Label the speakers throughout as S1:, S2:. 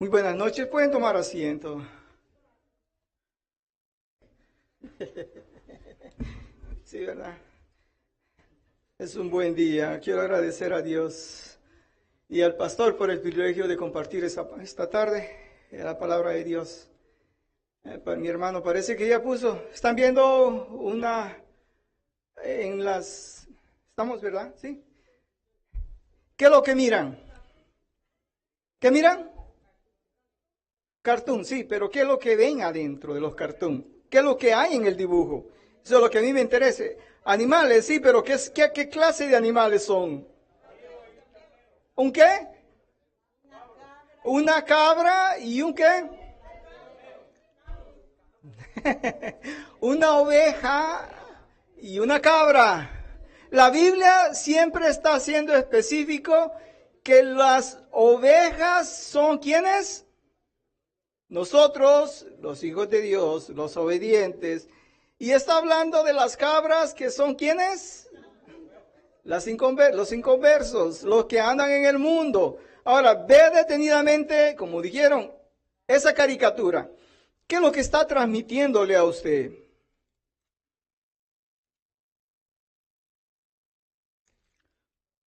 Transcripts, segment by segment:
S1: Muy buenas noches, pueden tomar asiento. Sí, ¿verdad? Es un buen día. Quiero agradecer a Dios y al pastor por el privilegio de compartir esta tarde la palabra de Dios. Para mi hermano, parece que ya puso. Están viendo en las... ¿Estamos, verdad? ¿Sí? ¿Qué es lo que miran? ¿Qué miran? Cartoon, sí, pero ¿qué es lo que ven adentro de los cartoon? ¿Qué es lo que hay en el dibujo? Eso es lo que a mí me interesa. Animales, sí, pero ¿qué clase de animales son? ¿Un qué? ¿Una cabra y un qué? Una oveja y una cabra. La Biblia siempre está siendo específico que las ovejas son ¿quiénes? Nosotros, los hijos de Dios, los obedientes. Y está hablando de las cabras que son ¿quiénes? Los inconversos, los que andan en el mundo. Ahora, ve detenidamente, como dijeron, esa caricatura. ¿Qué es lo que está transmitiéndole a usted?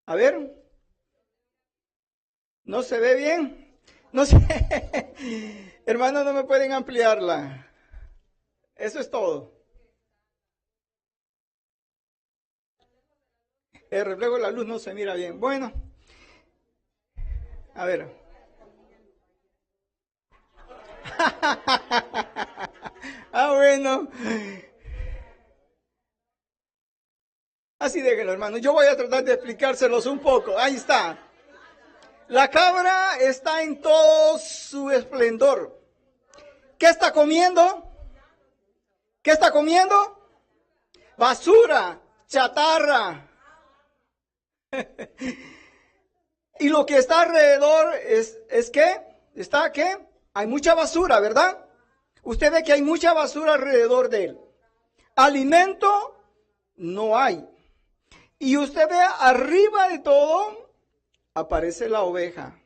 S1: A ver. ¿No se ve bien? No sé. Hermanos, no me pueden ampliarla. Eso es todo. El reflejo de la luz no se mira bien. Bueno, a ver. Bueno. Así déjenlo, hermano. Yo voy a tratar de explicárselos un poco. Ahí está. La cabra está en todo su esplendor. ¿Qué está comiendo? ¿Qué está comiendo? Basura, chatarra. Y lo que está alrededor es que, ¿está qué? Hay mucha basura, ¿verdad? Usted ve que hay mucha basura alrededor de él. Alimento no hay. Y usted ve arriba de todo, aparece la oveja.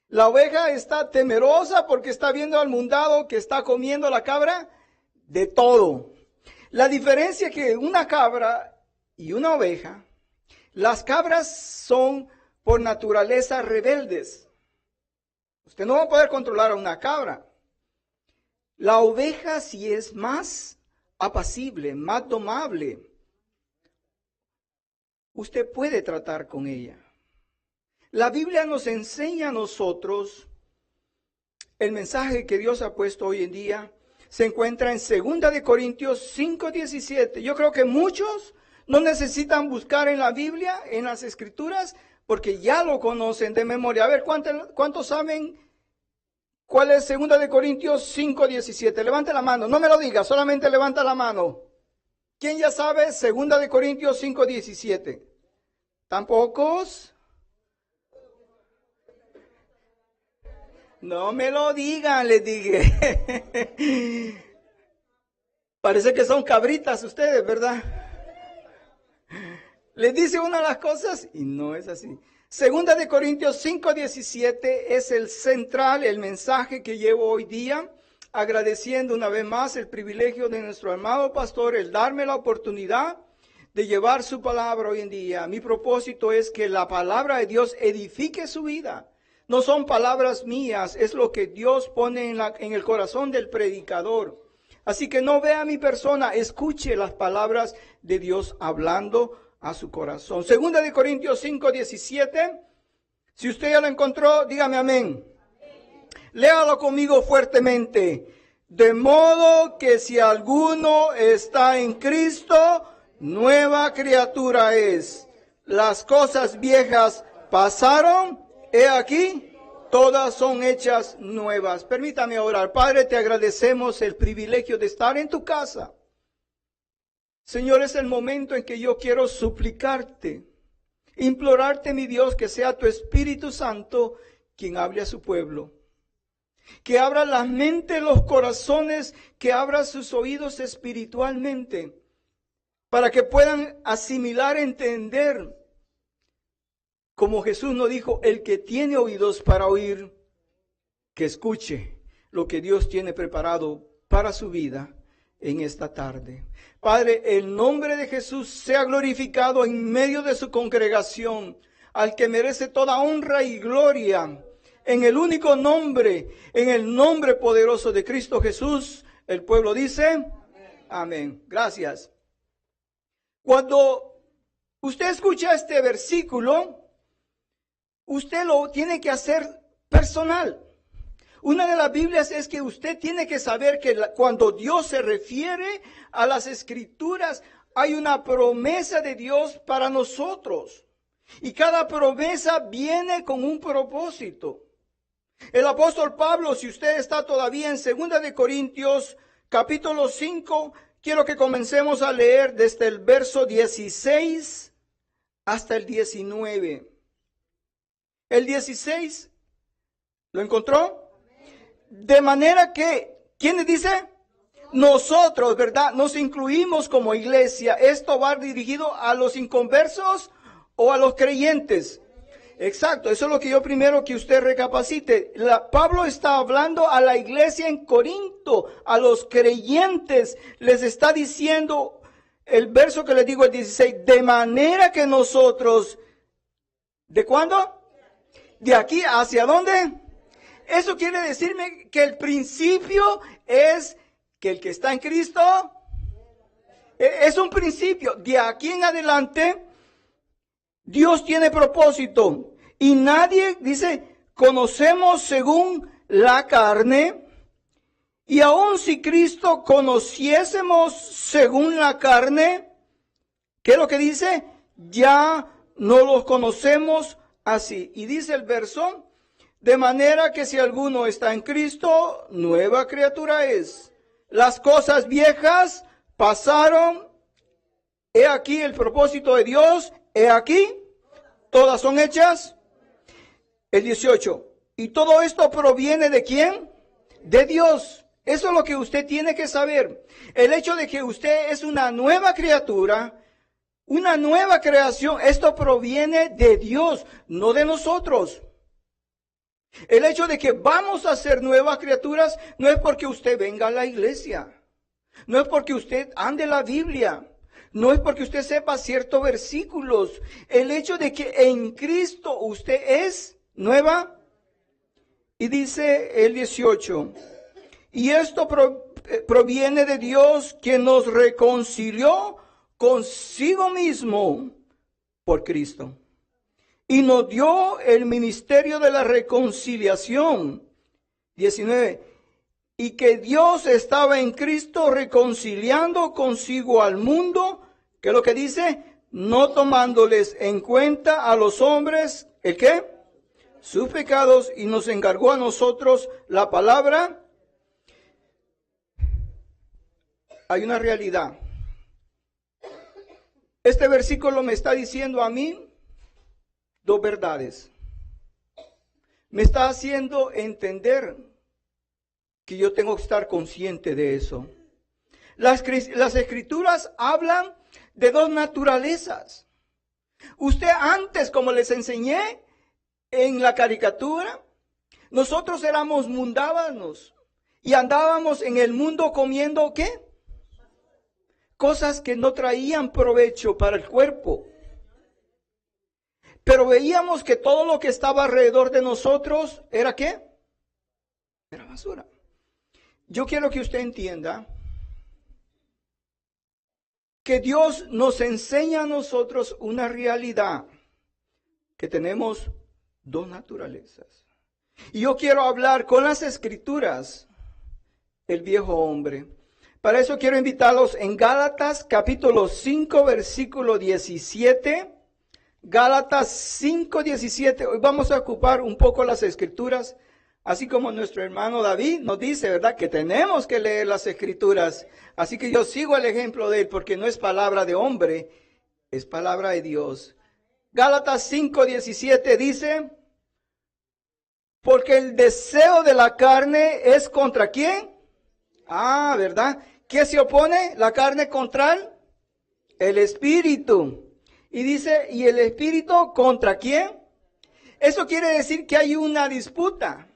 S1: La oveja está temerosa porque está viendo al mundado que está comiendo la cabra de todo. La diferencia es que una cabra y una oveja, las cabras son por naturaleza rebeldes. Usted no va a poder controlar a una cabra. La oveja sí es más apacible, más domable. Usted puede tratar con ella. La Biblia nos enseña a nosotros el mensaje que Dios ha puesto hoy en día. Se encuentra en 2 Corintios 5:17. Yo creo que muchos no necesitan buscar en la Biblia, en las Escrituras, porque ya lo conocen de memoria. A ver, ¿cuántos saben cuál es 2 Corintios 5:17? Levante la mano, no me lo diga, solamente levanta la mano. ¿Quién ya sabe 2 Corintios 5:17? ¿Tan pocos? No me lo digan, les dije. Parece que son cabritas ustedes, ¿verdad? Les dice una de las cosas y no es así. 2 Corintios 5:17 es el central, el mensaje que llevo hoy día, agradeciendo una vez más el privilegio de nuestro amado pastor, el darme la oportunidad de llevar su palabra hoy en día. Mi propósito es que la palabra de Dios edifique su vida. No son palabras mías, es lo que Dios pone en el corazón del predicador. Así que no vea mi persona, escuche las palabras de Dios hablando a su corazón. 2 Corintios 5:17. Si usted ya lo encontró, dígame amén. Léalo conmigo fuertemente. De modo que si alguno está en Cristo, nueva criatura es. Las cosas viejas pasaron. He aquí, todas son hechas nuevas. Permítame orar. Padre, te agradecemos el privilegio de estar en tu casa. Señor, es el momento en que yo quiero suplicarte, implorarte, mi Dios, que sea tu Espíritu Santo quien hable a su pueblo. Que abra las mentes, los corazones, que abra sus oídos espiritualmente, para que puedan asimilar, entender. Como Jesús nos dijo, el que tiene oídos para oír, que escuche lo que Dios tiene preparado para su vida en esta tarde. Padre, el nombre de Jesús sea glorificado en medio de su congregación, al que merece toda honra y gloria, en el único nombre, en el nombre poderoso de Cristo Jesús. El pueblo dice, amén. Gracias. Cuando usted escucha este versículo, usted lo tiene que hacer personal. Una de las Biblias es que usted tiene que saber que cuando Dios se refiere a las Escrituras, hay una promesa de Dios para nosotros. Y cada promesa viene con un propósito. El apóstol Pablo, si usted está todavía en 2 de Corintios, capítulo 5, quiero que comencemos a leer desde el verso 16 hasta el 19. El 16, ¿lo encontró? De manera que, ¿quién dice? Nosotros, ¿verdad? Nos incluimos como iglesia. ¿Esto va dirigido a los inconversos o a los creyentes? Exacto, eso es lo que yo primero que usted recapacite. Pablo está hablando a la iglesia en Corinto, a los creyentes. Les está diciendo, el verso que les digo, el 16, de manera que nosotros, ¿de cuándo? ¿De aquí hacia dónde? Eso quiere decirme que el principio es que el que está en Cristo es un principio. De aquí en adelante, Dios tiene propósito. Y nadie, dice, conocemos según la carne. Y aun si Cristo conociésemos según la carne, ¿qué es lo que dice? Ya no los conocemos así. Y dice el verso, de manera que si alguno está en Cristo, nueva criatura es. Las cosas viejas pasaron. He aquí el propósito de Dios. He aquí, todas son hechas. El 18. Y todo esto proviene ¿de quién? De Dios. Eso es lo que usted tiene que saber. El hecho de que usted es una nueva criatura, una nueva creación, esto proviene de Dios, no de nosotros. El hecho de que vamos a ser nuevas criaturas no es porque usted venga a la iglesia. No es porque usted ande la Biblia. No es porque usted sepa ciertos versículos. El hecho de que en Cristo usted es nueva. Y dice el 18. Y esto proviene de Dios, que nos reconcilió consigo mismo por Cristo. Y nos dio el ministerio de la reconciliación. 19. Y que Dios estaba en Cristo reconciliando consigo al mundo. ¿Qué es lo que dice? No tomándoles en cuenta a los hombres, ¿el qué? Sus pecados, y nos encargó a nosotros la palabra. Hay una realidad. Este versículo me está diciendo a mí dos verdades. Me está haciendo entender que yo tengo que estar consciente de eso. Las escrituras hablan de dos naturalezas. Usted antes, como les enseñé en la caricatura, nosotros éramos mundanos y andábamos en el mundo comiendo ¿qué? Cosas que no traían provecho para el cuerpo. Pero veíamos que todo lo que estaba alrededor de nosotros era ¿qué? Era basura. Yo quiero que usted entienda que Dios nos enseña a nosotros una realidad, que tenemos dos naturalezas. Y yo quiero hablar con las escrituras, el viejo hombre. Para eso quiero invitarlos en Gálatas capítulo 5, versículo 17. Gálatas 5, 17. Hoy vamos a ocupar un poco las escrituras, así como nuestro hermano David nos dice, ¿verdad? Que tenemos que leer las escrituras. Así que yo sigo el ejemplo de él, porque no es palabra de hombre, es palabra de Dios. Gálatas 5, 17 dice, porque el deseo de la carne es ¿contra quién? Ah, ¿verdad? ¿Qué se opone? La carne contra el espíritu. Y dice, ¿y el espíritu contra quién? Eso quiere decir que hay una disputa.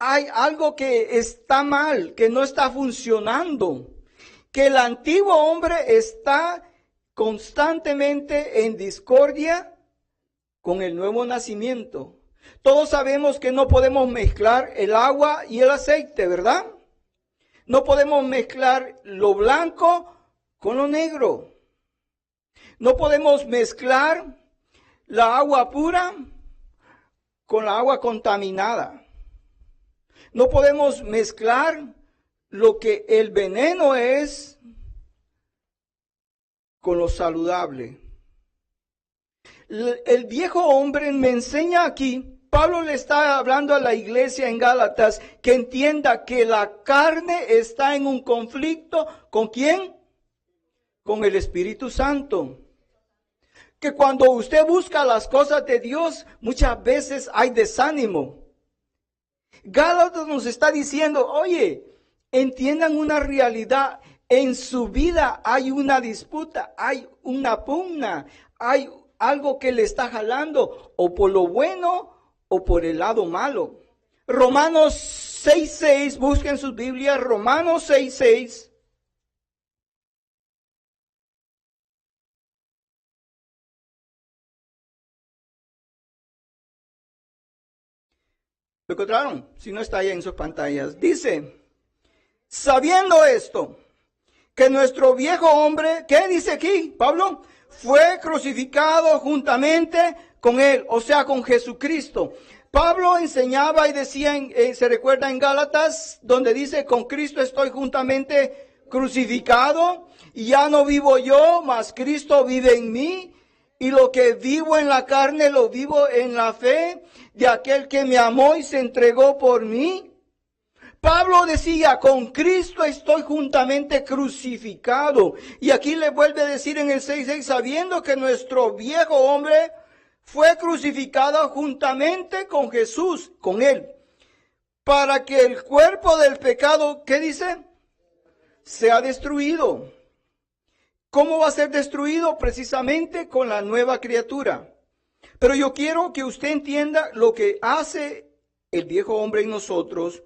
S1: hay algo que está mal, que no está funcionando, que el antiguo hombre está constantemente en discordia con el nuevo nacimiento. Todos sabemos que no podemos mezclar el agua y el aceite, ¿verdad? No podemos mezclar lo blanco con lo negro. No podemos mezclar la agua pura con la agua contaminada. No podemos mezclar lo que el veneno es con lo saludable. El viejo hombre me enseña aquí, Pablo le está hablando a la iglesia en Gálatas, que entienda que la carne está en un conflicto, ¿con quién? Con el Espíritu Santo. Que cuando usted busca las cosas de Dios, muchas veces hay desánimo. Gálatas nos está diciendo, oye, entiendan una realidad, en su vida hay una disputa, hay una pugna, hay algo que le está jalando, o por lo bueno o por el lado malo. Romanos 6:6, busquen sus Biblias, Romanos 6:6. ¿Lo encontraron? Si no está ahí en sus pantallas. Dice, sabiendo esto, que nuestro viejo hombre, ¿qué dice aquí, Pablo? Fue crucificado juntamente con él, o sea, con Jesucristo. Pablo enseñaba y decía, se recuerda en Gálatas, donde dice, con Cristo estoy juntamente crucificado, y ya no vivo yo, mas Cristo vive en mí, y lo que vivo en la carne lo vivo en la fe de aquel que me amó y se entregó por mí. Pablo decía, con Cristo estoy juntamente crucificado. Y aquí le vuelve a decir en el 6:6, sabiendo que nuestro viejo hombre fue crucificado juntamente con Jesús, con él, para que el cuerpo del pecado, ¿qué dice? Sea destruido. ¿Cómo va a ser destruido? Precisamente con la nueva criatura. Pero yo quiero que usted entienda lo que hace el viejo hombre en nosotros.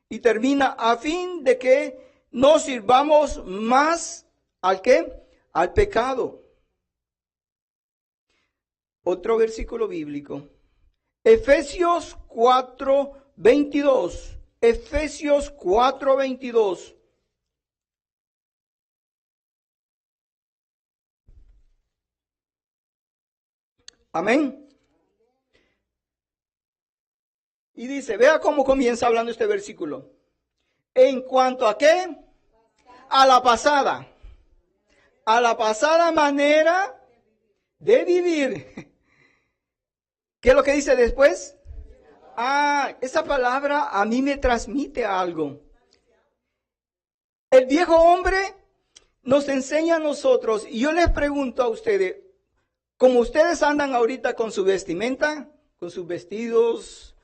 S1: Y termina a fin de que no sirvamos más ¿al qué? Al pecado. Otro versículo bíblico. Efesios 4:22. Efesios 4:22. Amén. Y dice, vea cómo comienza hablando este versículo. En cuanto a qué? A la pasada manera de vivir. ¿Qué es lo que dice después? Esa palabra a mí me transmite algo. El viejo hombre nos enseña a nosotros, y yo les pregunto a ustedes, como ustedes andan ahorita con su vestimenta, con sus vestidos,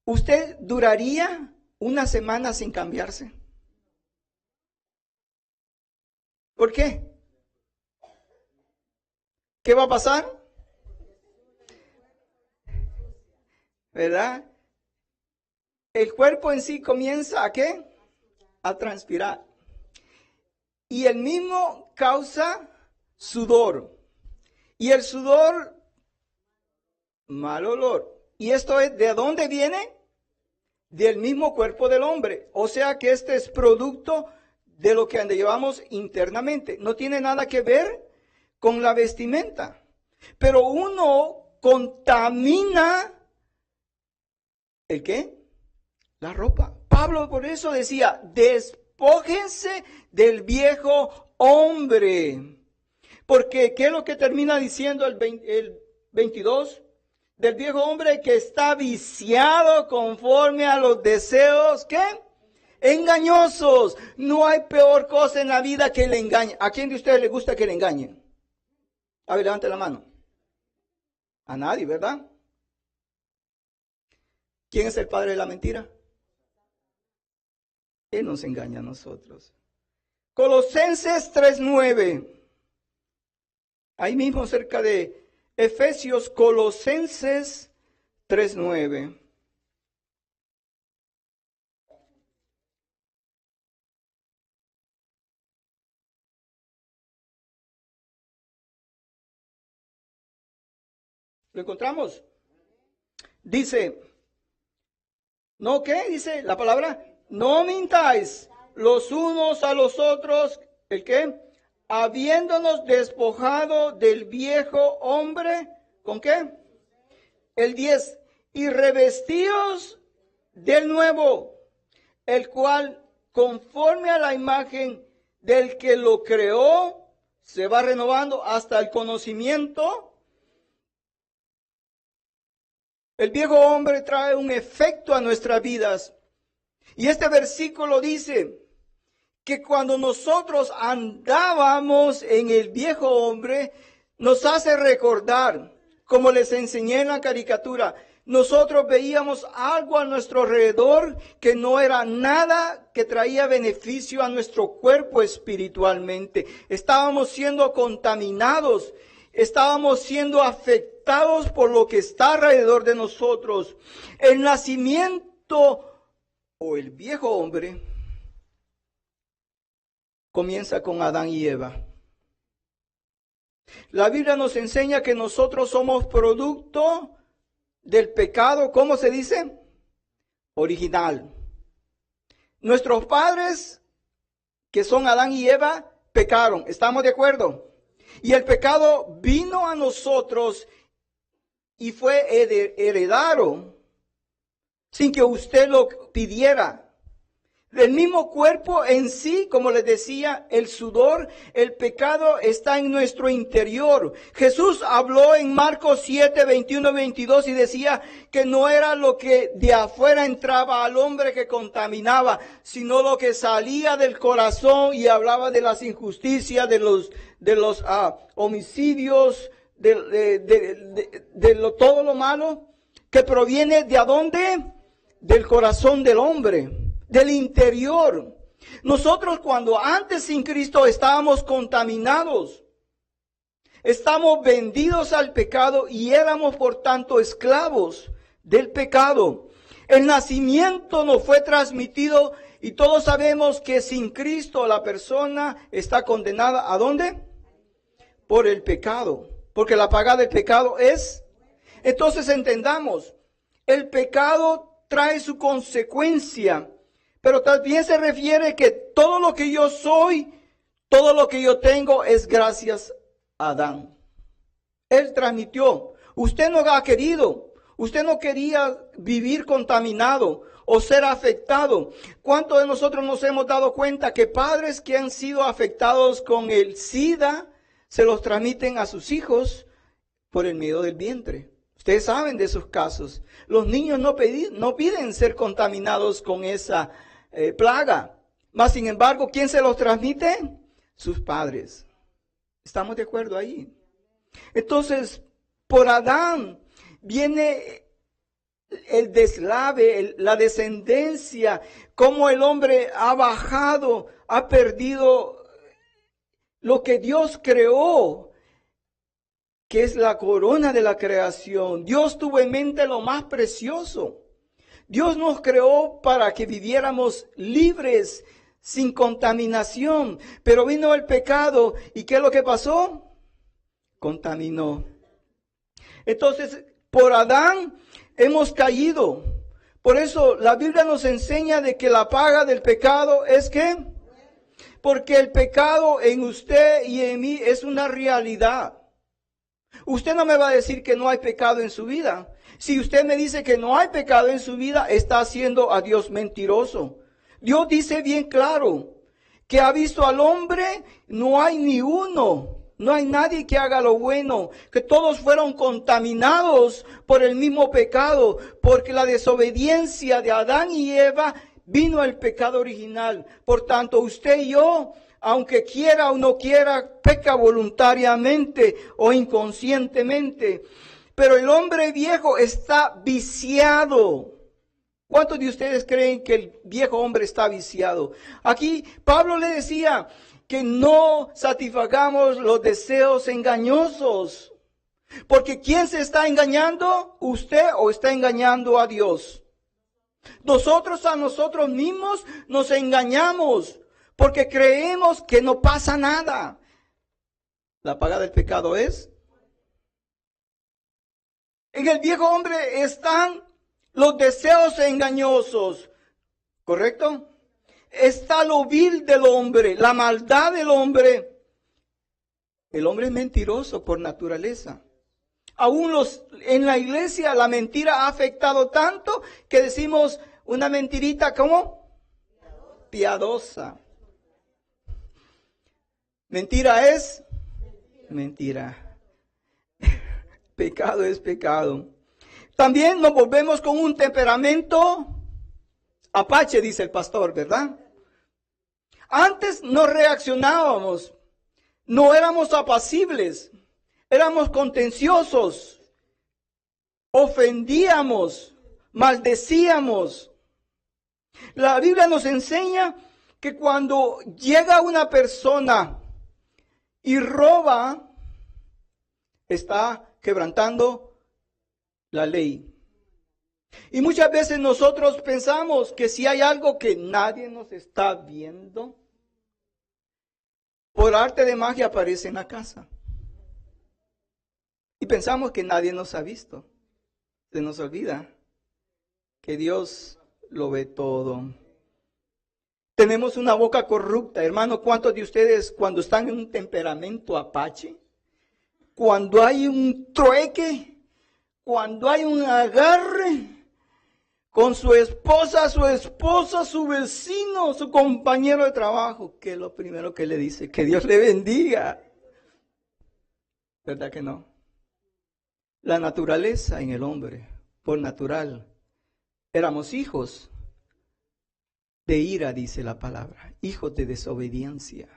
S1: ¿usted duraría una semana sin cambiarse? ¿Por qué? ¿Qué va a pasar? ¿Verdad? El cuerpo en sí comienza ¿a qué? A transpirar. Y el mismo causa sudor. Y el sudor, mal olor. ¿Y esto es de dónde viene? Del mismo cuerpo del hombre. O sea que este es producto de lo que llevamos internamente. No tiene nada que ver con la vestimenta. Pero uno contamina ¿el qué? La ropa. Pablo por eso decía, despójense del viejo hombre. Porque ¿qué es lo que termina diciendo el 22? Del viejo hombre que está viciado conforme a los deseos, ¿qué? Engañosos. No hay peor cosa en la vida que le engañe. ¿A quién de ustedes le gusta que le engañen? A ver, levante la mano. A nadie, ¿verdad? ¿Quién es el padre de la mentira? Él nos engaña a nosotros. Colosenses 3:9. Ahí mismo cerca de Efesios, Colosenses 3:9. ¿Lo encontramos? Dice, ¿no qué? Dice la palabra, no mintáis los unos a los otros, ¿el qué? Habiéndonos despojado del viejo hombre, ¿con qué? El 10, y revestíos del nuevo, el cual, conforme a la imagen del que lo creó, se va renovando hasta el conocimiento. El viejo hombre trae un efecto a nuestras vidas. Y este versículo dice que cuando nosotros andábamos en el viejo hombre, nos hace recordar, como les enseñé en la caricatura, nosotros veíamos algo a nuestro alrededor que no era nada que traía beneficio a nuestro cuerpo espiritualmente. Estábamos siendo contaminados, estábamos siendo afectados por lo que está alrededor de nosotros. El nacimiento o el viejo hombre comienza con Adán y Eva. La Biblia nos enseña que nosotros somos producto del pecado, ¿cómo se dice? Original. Nuestros padres, que son Adán y Eva, pecaron. ¿Estamos de acuerdo? Y el pecado vino a nosotros y fue heredado sin que usted lo pidiera. El mismo cuerpo en sí, como les decía, el sudor, el pecado está en nuestro interior. Jesús habló en Marcos 7, 21, 22 y decía que no era lo que de afuera entraba al hombre que contaminaba, sino lo que salía del corazón, y hablaba de las injusticias, de los homicidios, todo lo malo que proviene de ¿adónde? Del corazón del hombre. Del interior. Nosotros cuando antes sin Cristo estábamos contaminados, estamos vendidos al pecado y éramos por tanto esclavos del pecado. El nacimiento nos fue transmitido y todos sabemos que sin Cristo la persona está condenada ¿a dónde? Por el pecado, porque la paga del pecado es. Entonces entendamos, el pecado trae su consecuencia. Pero también se refiere que todo lo que yo soy, todo lo que yo tengo es gracias a Adán. Él transmitió. Usted no ha querido. Usted no quería vivir contaminado o ser afectado. ¿Cuántos de nosotros nos hemos dado cuenta que padres que han sido afectados con el SIDA se los transmiten a sus hijos por el medio del vientre? Ustedes saben de esos casos. Los niños no piden ser contaminados con esa plaga. Mas, sin embargo, ¿quién se los transmite? Sus padres. ¿Estamos de acuerdo ahí? Entonces, por Adán viene el deslave, la descendencia, cómo el hombre ha bajado, ha perdido lo que Dios creó, que es la corona de la creación. Dios tuvo en mente lo más precioso. Dios nos creó para que viviéramos libres, sin contaminación. Pero vino el pecado, ¿y qué es lo que pasó? Contaminó. Entonces, por Adán hemos caído. Por eso la Biblia nos enseña de que la paga del pecado es ¿qué? Porque el pecado en usted y en mí es una realidad. Usted no me va a decir que no hay pecado en su vida. Si usted me dice que no hay pecado en su vida, está haciendo a Dios mentiroso. Dios dice bien claro que ha visto al hombre, no hay ni uno, no hay nadie que haga lo bueno, que todos fueron contaminados por el mismo pecado, porque la desobediencia de Adán y Eva vino el pecado original. Por tanto, usted y yo, aunque quiera o no quiera, peca voluntariamente o inconscientemente. Pero el hombre viejo está viciado. ¿Cuántos de ustedes creen que el viejo hombre está viciado? Aquí Pablo le decía que no satisfagamos los deseos engañosos. Porque ¿quién se está engañando? ¿Usted o está engañando a Dios? Nosotros a nosotros mismos nos engañamos porque creemos que no pasa nada. La paga del pecado es En el viejo hombre están los deseos engañosos, ¿correcto? Está lo vil del hombre, la maldad del hombre. El hombre es mentiroso por naturaleza. Aún en la iglesia la mentira ha afectado tanto que decimos una mentirita, ¿cómo? Piadosa. Mentira es mentira. Pecado es pecado. También nos volvemos con un temperamento apache, dice el pastor, ¿verdad? Antes no reaccionábamos, no éramos apacibles, éramos contenciosos, ofendíamos, maldecíamos. La Biblia nos enseña que cuando llega una persona y roba, está quebrantando la ley. Y muchas veces nosotros pensamos que si hay algo que nadie nos está viendo, por arte de magia aparece en la casa. Y pensamos que nadie nos ha visto. Se nos olvida que Dios lo ve todo. Tenemos una boca corrupta. Hermano, ¿cuántos de ustedes cuando están en un temperamento apache, cuando hay un trueque, cuando hay un agarre con su esposa, su vecino, su compañero de trabajo, ¿qué es lo primero que le dice? Que Dios le bendiga. ¿Verdad que no? La naturaleza en el hombre, por natural, éramos hijos de ira, dice la palabra, hijos de desobediencia.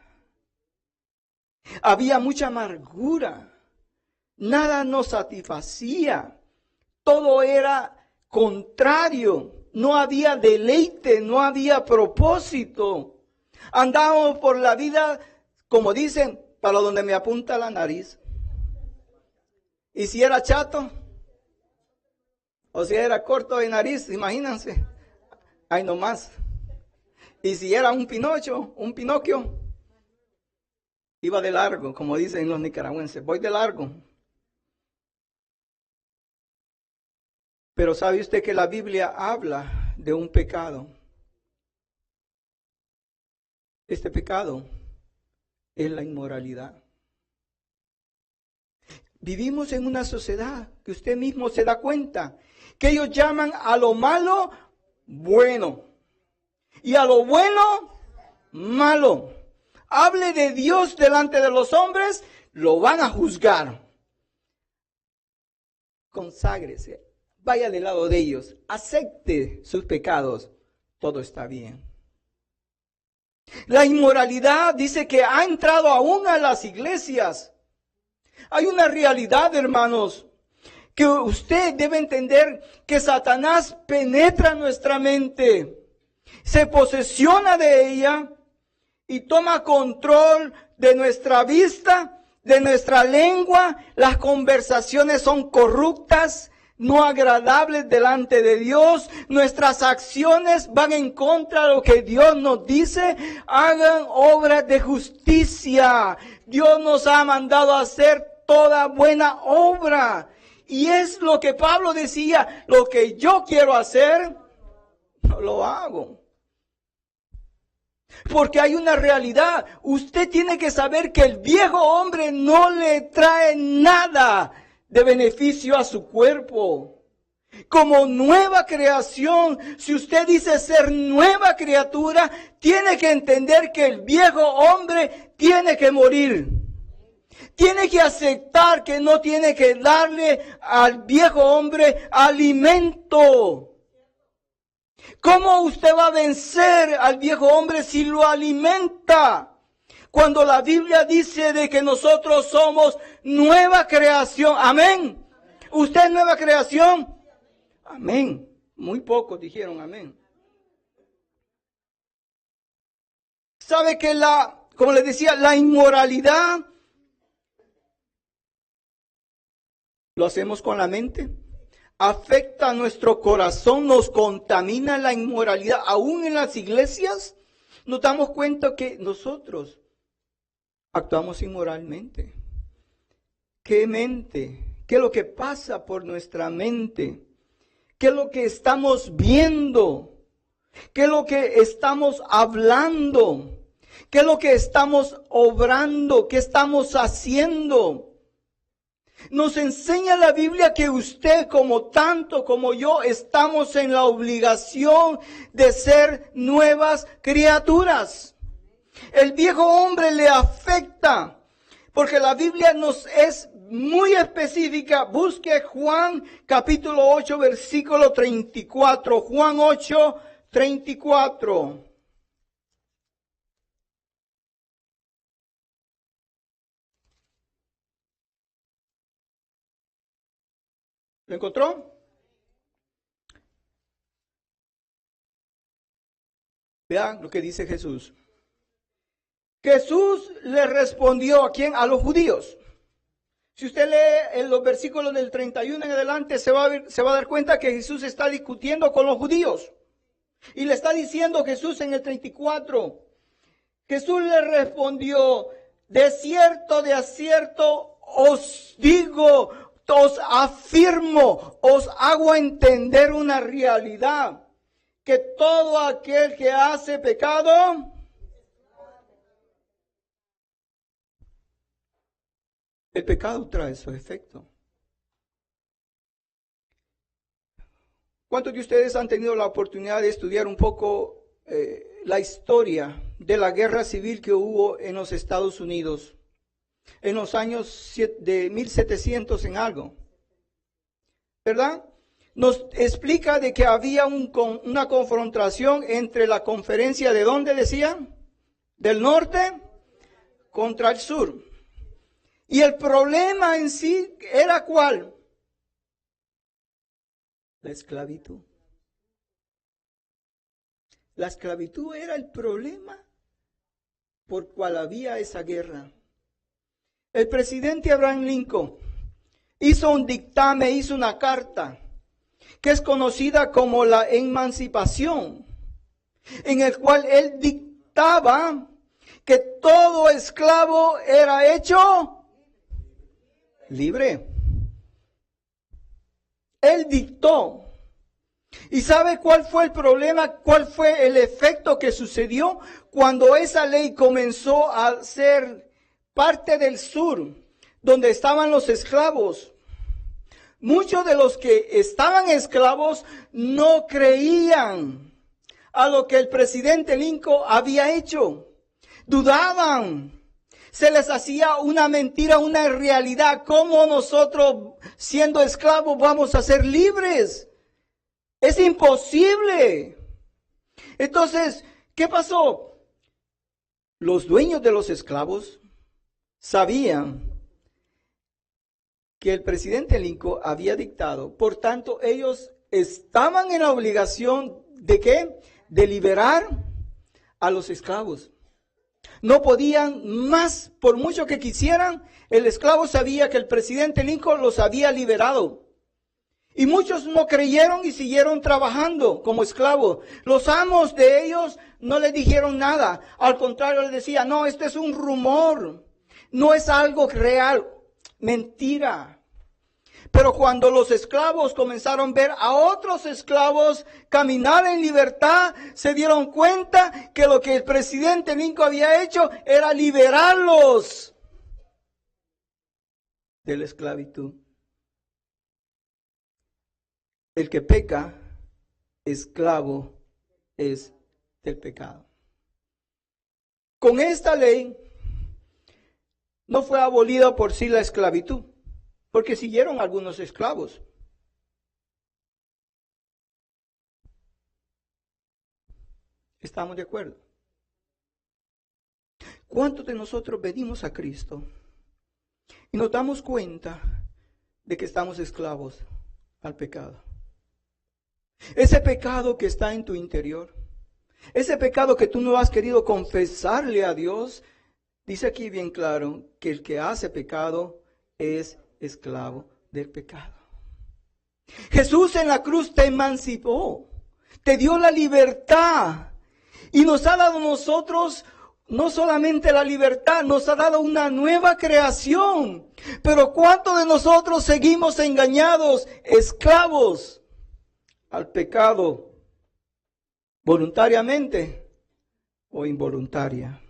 S1: Había mucha amargura, nada nos satisfacía, todo era contrario, no había deleite, no había propósito. Andábamos por la vida, como dicen, para donde me apunta la nariz. Y si era chato, o si era corto de nariz, imagínense, ahí nomás. Y si era un Pinocchio, iba de largo, como dicen los nicaragüenses, voy de largo. Pero ¿sabe usted que la Biblia habla de un pecado? Este pecado es la inmoralidad. Vivimos en una sociedad que usted mismo se da cuenta que ellos llaman a lo malo bueno y a lo bueno malo. Hable de Dios delante de los hombres, lo van a juzgar. Conságrese, vaya del lado de ellos, acepte sus pecados, todo está bien. La inmoralidad dice que ha entrado aún a las iglesias. Hay una realidad, hermanos, que usted debe entender que Satanás penetra nuestra mente, se posesiona de ella y toma control de nuestra vista, de nuestra lengua. Las conversaciones son corruptas, no agradables delante de Dios. Nuestras acciones van en contra de lo que Dios nos dice. Hagan obras de justicia. Dios nos ha mandado a hacer toda buena obra. Y es lo que Pablo decía, lo que yo quiero hacer, no lo hago. Porque hay una realidad. Usted tiene que saber que el viejo hombre no le trae nada de beneficio a su cuerpo. Como nueva creación, si usted dice ser nueva criatura, tiene que entender que el viejo hombre tiene que morir. Tiene que aceptar que no tiene que darle al viejo hombre alimento. ¿Cómo usted va a vencer al viejo hombre si lo alimenta? Cuando la Biblia dice de que nosotros somos nueva creación. Amén. ¿Usted es nueva creación? Amén. Muy pocos dijeron amén. ¿Sabe que como les decía, la inmoralidad lo hacemos con la mente? Afecta a nuestro corazón, nos contamina la inmoralidad. Aún en las iglesias nos damos cuenta que nosotros actuamos inmoralmente. ¿Qué mente, ¿Qué es lo que pasa por nuestra mente? ¿Qué es lo que estamos viendo? ¿Qué es lo que estamos hablando? ¿Qué es lo que estamos obrando? ¿Qué estamos haciendo? Nos enseña la Biblia que usted, como tanto como yo, estamos en la obligación de ser nuevas criaturas. El viejo hombre le afecta, porque la Biblia nos es muy específica. Busque Juan capítulo 8, versículo 34. Juan 8, 34. ¿Lo encontró? Vean lo que dice Jesús. Jesús le respondió, ¿a quién? A los judíos. Si usted lee en los versículos del 31 en adelante, se va a dar cuenta que Jesús está discutiendo con los judíos. Y le está diciendo Jesús en el 34. Jesús le respondió, de cierto os digo, os afirmo, os hago entender una realidad, que todo aquel que hace pecado, el pecado trae su efecto. ¿Cuántos de ustedes han tenido la oportunidad de estudiar un poco la historia de la guerra civil que hubo en los Estados Unidos en los años de 1700 en algo? ¿Verdad? Nos explica de que había una confrontación entre la conferencia de ¿dónde decían? Del norte contra el sur. Y el problema en sí era ¿cuál? La esclavitud. La esclavitud era el problema por cual había esa guerra. El presidente Abraham Lincoln hizo un dictamen, hizo una carta, que es conocida como la Emancipación, en el cual él dictaba que todo esclavo era hecho libre. Él dictó. ¿Y sabe cuál fue el problema? ¿Cuál fue el efecto que sucedió cuando esa ley comenzó a ser parte del sur, donde estaban los esclavos? Muchos de los que estaban esclavos no creían a lo que el presidente Lincoln había hecho. Dudaban. Se les hacía una mentira, una realidad. ¿Cómo nosotros, siendo esclavos, vamos a ser libres? Es imposible. Entonces, ¿qué pasó? Los dueños de los esclavos sabían que el presidente Lincoln había dictado. Por tanto, ellos estaban en la obligación ¿de qué? De liberar a los esclavos. No podían más, por mucho que quisieran. El esclavo sabía que el presidente Lincoln los había liberado. Y muchos no creyeron y siguieron trabajando como esclavos. Los amos de ellos no les dijeron nada. Al contrario, les decían, no, este es un rumor. No es algo real. Mentira. Pero cuando los esclavos comenzaron a ver a otros esclavos caminar en libertad, se dieron cuenta que lo que el presidente Lincoln había hecho era liberarlos de la esclavitud. El que peca, esclavo es del pecado. Con esta ley no fue abolida por sí la esclavitud, porque siguieron algunos esclavos. ¿Estamos de acuerdo? ¿Cuántos de nosotros venimos a Cristo y nos damos cuenta de que estamos esclavos al pecado? Ese pecado que está en tu interior, ese pecado que tú no has querido confesarle a Dios, dice aquí bien claro que el que hace pecado es esclavo del pecado. Jesús en la cruz te emancipó, te dio la libertad y nos ha dado a nosotros no solamente la libertad, nos ha dado una nueva creación. Pero ¿cuántos de nosotros seguimos engañados, esclavos al pecado, voluntariamente o involuntaria?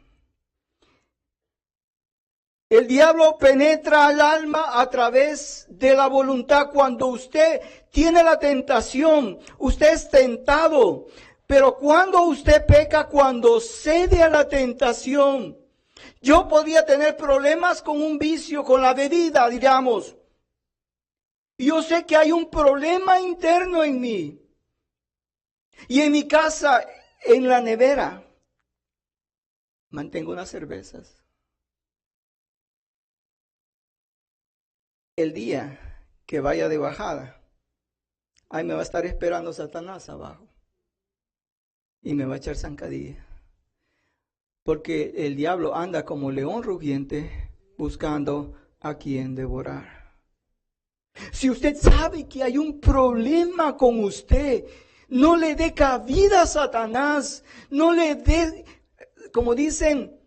S1: El diablo penetra al alma a través de la voluntad. Cuando usted tiene la tentación, usted es tentado. Pero cuando usted peca, cuando cede a la tentación, yo podía tener problemas con un vicio, con la bebida, digamos. Yo sé que hay un problema interno en mí. Y en mi casa, en la nevera, mantengo unas cervezas. El día que vaya de bajada, ahí me va a estar esperando Satanás abajo. Y me va a echar zancadilla. Porque el diablo anda como león rugiente buscando a quien devorar. Si usted sabe que hay un problema con usted, no le dé cabida a Satanás. No le dé, como dicen,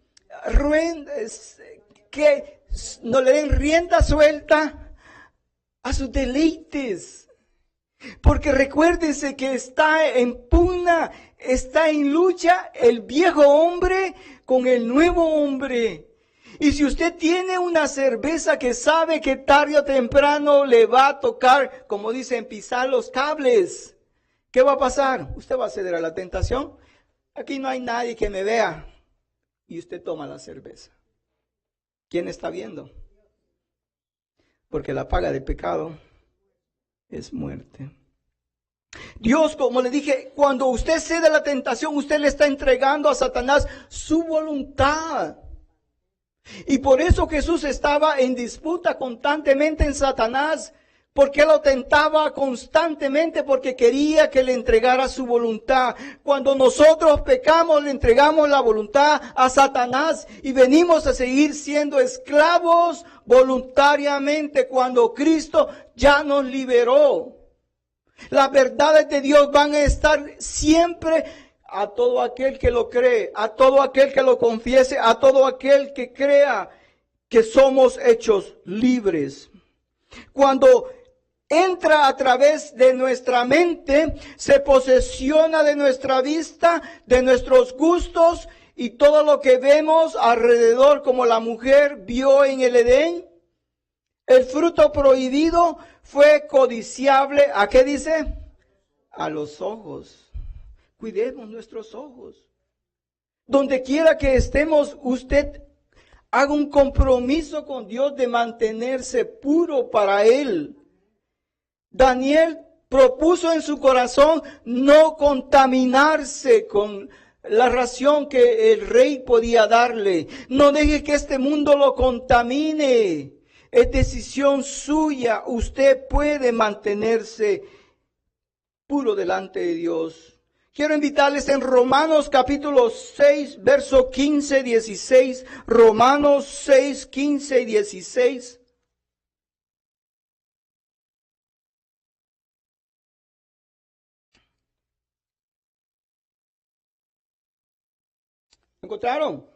S1: que no le den rienda suelta a sus deleites. Porque recuérdense que está en pugna, está en lucha el viejo hombre con el nuevo hombre. Y si usted tiene una cerveza que sabe que tarde o temprano le va a tocar, como dicen, pisar los cables, ¿qué va a pasar? Usted va a ceder a la tentación. Aquí no hay nadie que me vea. Y usted toma la cerveza. ¿Quién está viendo? Porque la paga del pecado es muerte. Dios, como le dije, cuando usted cede a la tentación, usted le está entregando a Satanás su voluntad. Y por eso Jesús estaba en disputa constantemente en Satanás, porque lo tentaba constantemente, porque quería que le entregara su voluntad. Cuando nosotros pecamos, le entregamos la voluntad a Satanás y venimos a seguir siendo esclavos voluntariamente cuando Cristo ya nos liberó. Las verdades de Dios van a estar siempre a todo aquel que lo cree, a todo aquel que lo confiese, a todo aquel que crea que somos hechos libres. Cuando entra a través de nuestra mente, se posesiona de nuestra vista, de nuestros gustos y todo lo que vemos alrededor, como la mujer vio en el Edén. El fruto prohibido fue codiciable. ¿A qué dice? A los ojos. Cuidemos nuestros ojos. Donde quiera que estemos, usted haga un compromiso con Dios de mantenerse puro para Él. Daniel propuso en su corazón no contaminarse con la ración que el rey podía darle. No deje que este mundo lo contamine. Es decisión suya. Usted puede mantenerse puro delante de Dios. Quiero invitarles en Romanos capítulo 6, verso 15, 16. Romanos 6, 15 y 16. ¿Encontraron?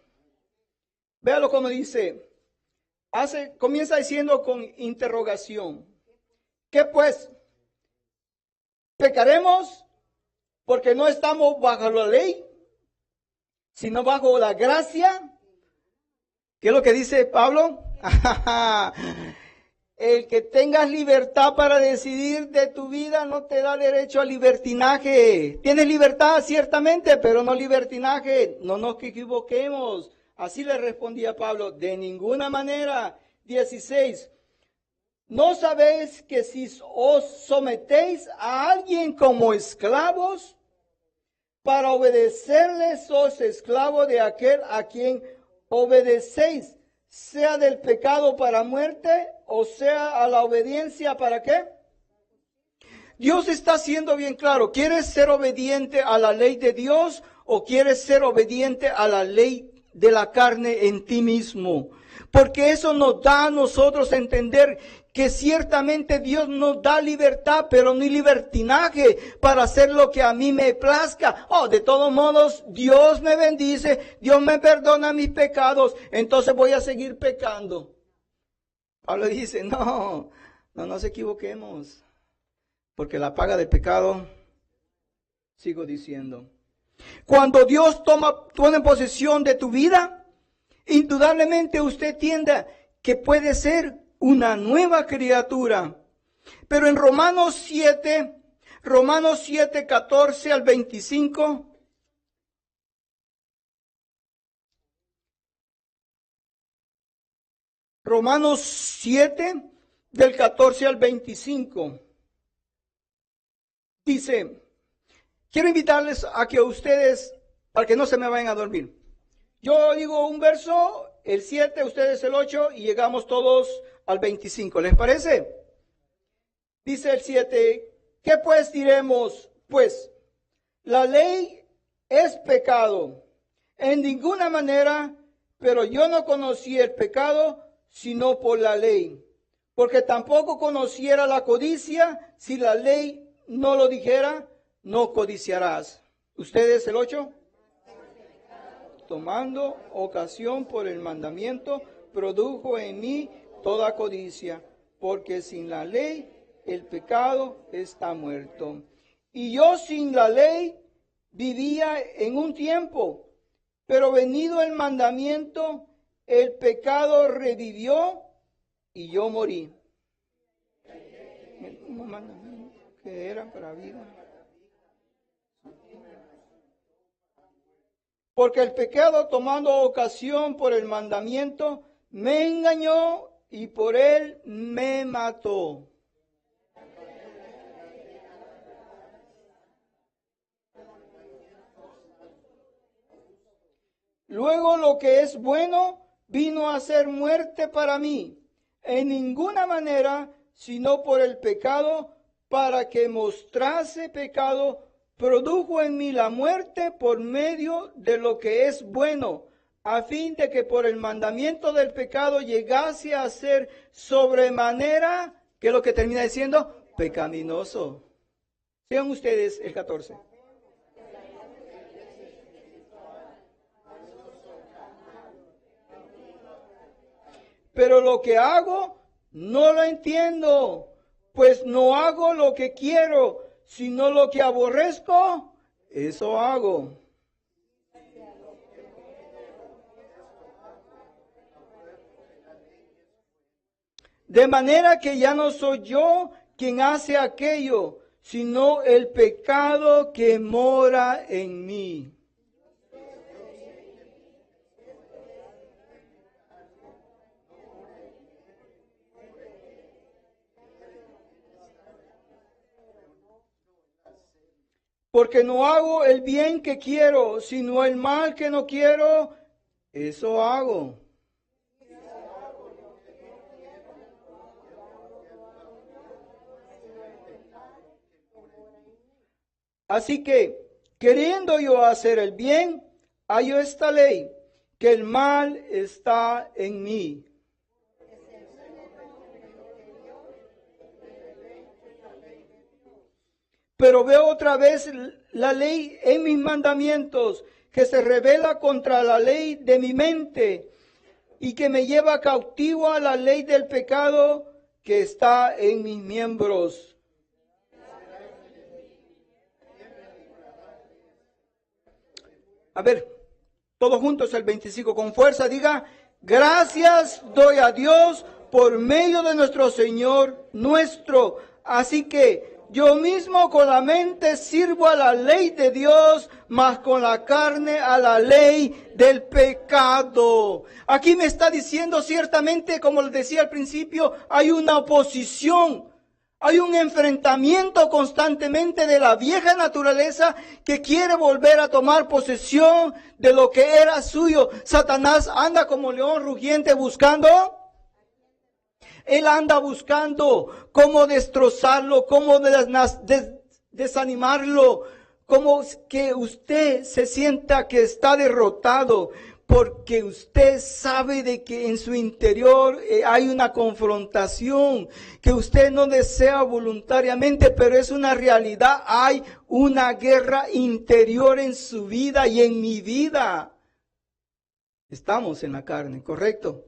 S1: Véalo como dice. Comienza diciendo con interrogación. ¿Qué pues? ¿Pecaremos porque no estamos bajo la ley, sino bajo la gracia? ¿Qué es lo que dice Pablo? El que tengas libertad para decidir de tu vida no te da derecho a libertinaje. Tienes libertad ciertamente, pero no libertinaje. No nos equivoquemos. Así le respondía Pablo, de ninguna manera. 16. ¿No sabéis que si os sometéis a alguien como esclavos, para obedecerle sois esclavo de aquel a quien obedecéis, sea del pecado para muerte, o sea a la obediencia para qué? Dios está siendo bien claro. ¿Quieres ser obediente a la ley de Dios o quieres ser obediente a la ley de la carne en ti mismo? Porque eso nos da a nosotros a entender que ciertamente Dios nos da libertad, pero no libertinaje para hacer lo que a mí me plazca. De todos modos, Dios me bendice, Dios me perdona mis pecados, entonces voy a seguir pecando. Pablo dice, no nos equivoquemos, porque la paga del pecado, sigo diciendo, cuando Dios toma posesión de tu vida, indudablemente usted entienda que puede ser una nueva criatura. Pero en Romanos 7, 14 al 25, Romanos 7, del 14 al 25, dice, quiero invitarles a que ustedes, para que no se me vayan a dormir. Yo digo un verso, el 7, ustedes el 8, y llegamos todos al 25. ¿Les parece? Dice el 7, ¿qué pues diremos? Pues, la ley es pecado. En ninguna manera, pero yo no conocí el pecado, sino por la ley. Porque tampoco conociera la codicia, si la ley no lo dijera, no codiciarás. ¿Ustedes el 8? Tomando ocasión por el mandamiento, produjo en mí toda codicia, porque sin la ley el pecado está muerto. Y yo sin la ley vivía en un tiempo, pero venido el mandamiento, el pecado revivió y yo morí. Un mandamiento que era para vida. Porque el pecado, tomando ocasión por el mandamiento, me engañó y por él me mató. Luego lo que es bueno vino a ser muerte para mí, en ninguna manera, sino por el pecado, para que mostrase pecado, produjo en mí la muerte por medio de lo que es bueno, a fin de que por el mandamiento del pecado llegase a ser sobremanera, que es lo que termina diciendo, pecaminoso. Sigan ustedes el 14. Pero lo que hago no lo entiendo, pues no hago lo que quiero, sino lo que aborrezco, eso hago. De manera que ya no soy yo quien hace aquello, sino el pecado que mora en mí. Porque no hago el bien que quiero, sino el mal que no quiero, eso hago. Así que, queriendo yo hacer el bien, hallo esta ley, que el mal está en mí. Pero veo otra vez la ley en mis mandamientos, que se rebela contra la ley de mi mente y que me lleva cautivo a la ley del pecado que está en mis miembros. A ver, todos juntos el 25, con fuerza diga, gracias doy a Dios por medio de nuestro Señor nuestro. Así que yo mismo con la mente sirvo a la ley de Dios, mas con la carne a la ley del pecado. Aquí me está diciendo ciertamente, como les decía al principio, hay una oposición. Hay un enfrentamiento constantemente de la vieja naturaleza que quiere volver a tomar posesión de lo que era suyo. Satanás anda como león rugiente buscando. Él anda buscando cómo destrozarlo, cómo desanimarlo, cómo que usted se sienta que está derrotado. porque usted sabe de que en su interior hay una confrontación que usted no desea voluntariamente, pero es una realidad. Hay una guerra interior en su vida y en mi vida. Estamos en la carne, ¿correcto?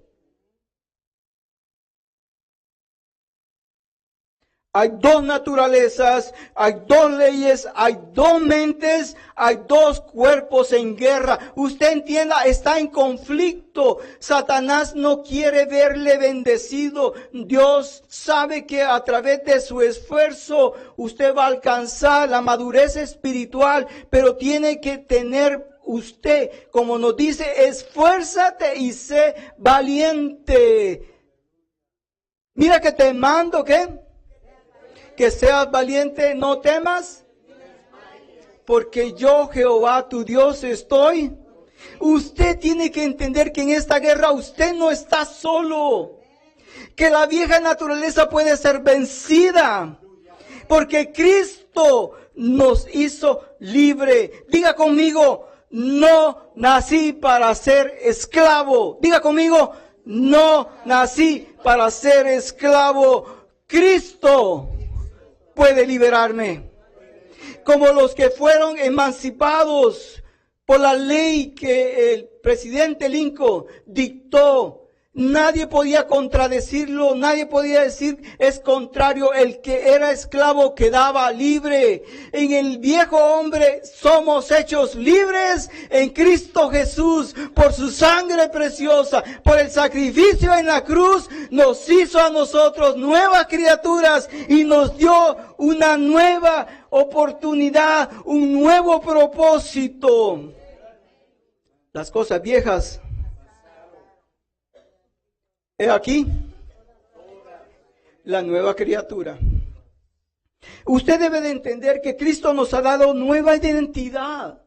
S1: Hay dos naturalezas, hay dos leyes, hay dos mentes, hay dos cuerpos en guerra. Usted entienda, está en conflicto. Satanás no quiere verle bendecido. Dios sabe que a través de su esfuerzo usted va a alcanzar la madurez espiritual, pero tiene que tener usted, como nos dice, esfuérzate y sé valiente. Mira que te mando, ¿qué? Que seas valiente, no temas, porque yo, Jehová, tu Dios, estoy. Usted tiene que entender que en esta guerra usted no está solo, que la vieja naturaleza puede ser vencida, porque Cristo nos hizo libre. Diga conmigo, no nací para ser esclavo. Diga conmigo, no nací para ser esclavo. Cristo puede liberarme. Como los que fueron emancipados por la ley que el presidente Lincoln dictó. Nadie podía contradecirlo, nadie podía decir es contrario. El que era esclavo quedaba libre. En el viejo hombre somos hechos libres en Cristo Jesús. Por su sangre preciosa, por el sacrificio en la cruz, nos hizo a nosotros nuevas criaturas y nos dio una nueva oportunidad, un nuevo propósito. Las cosas viejas, he aquí la nueva criatura. Usted debe de entender que Cristo nos ha dado nueva identidad.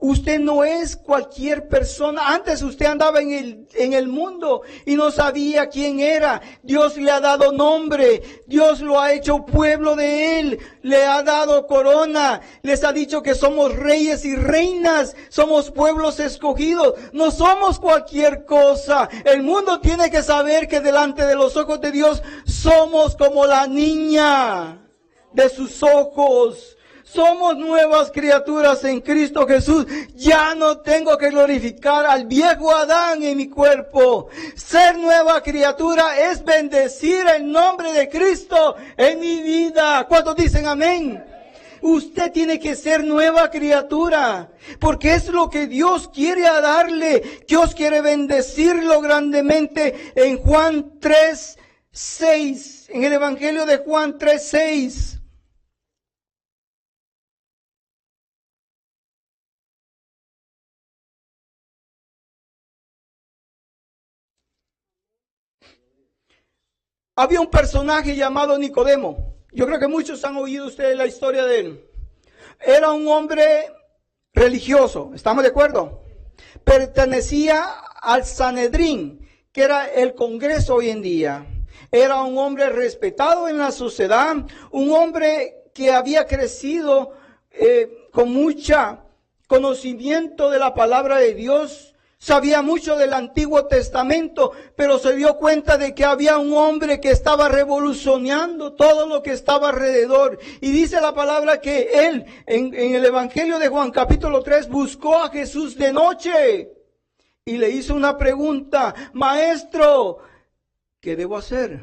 S1: Usted no es cualquier persona. Antes usted andaba en el mundo y no sabía quién era. Dios le ha dado nombre. Dios lo ha hecho pueblo de Él. Le ha dado corona. Les ha dicho que somos reyes y reinas. Somos pueblos escogidos. No somos cualquier cosa. El mundo tiene que saber que delante de los ojos de Dios somos como la niña de sus ojos. Somos nuevas criaturas en Cristo Jesús. Ya no tengo que glorificar al viejo Adán en mi cuerpo. Ser nueva criatura es bendecir el nombre de Cristo en mi vida. ¿Cuántos dicen amén? Usted tiene que ser nueva criatura, porque es lo que Dios quiere darle. Dios quiere bendecirlo grandemente en Juan 3:6, en el Evangelio de Juan 3:6. Había un personaje llamado Nicodemo. Yo creo que muchos han oído ustedes la historia de él. Era un hombre religioso, ¿estamos de acuerdo? Pertenecía al Sanedrín, que era el Congreso hoy en día. Era un hombre respetado en la sociedad, un hombre que había crecido con mucho conocimiento de la palabra de Dios. Sabía mucho del Antiguo Testamento, pero se dio cuenta de que había un hombre que estaba revolucionando todo lo que estaba alrededor. Y dice la palabra que él, en el Evangelio de Juan capítulo 3, buscó a Jesús de noche y le hizo una pregunta: Maestro, ¿qué debo hacer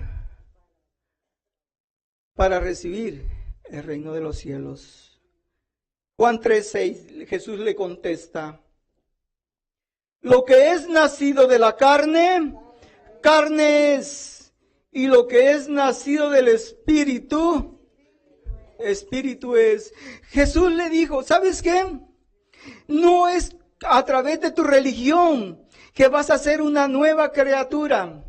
S1: para recibir el reino de los cielos? Juan 3:6, Jesús le contesta: lo que es nacido de la carne, carne es. Y lo que es nacido del Espíritu, Espíritu es. Jesús le dijo, ¿sabes qué? No es a través de tu religión que vas a ser una nueva criatura.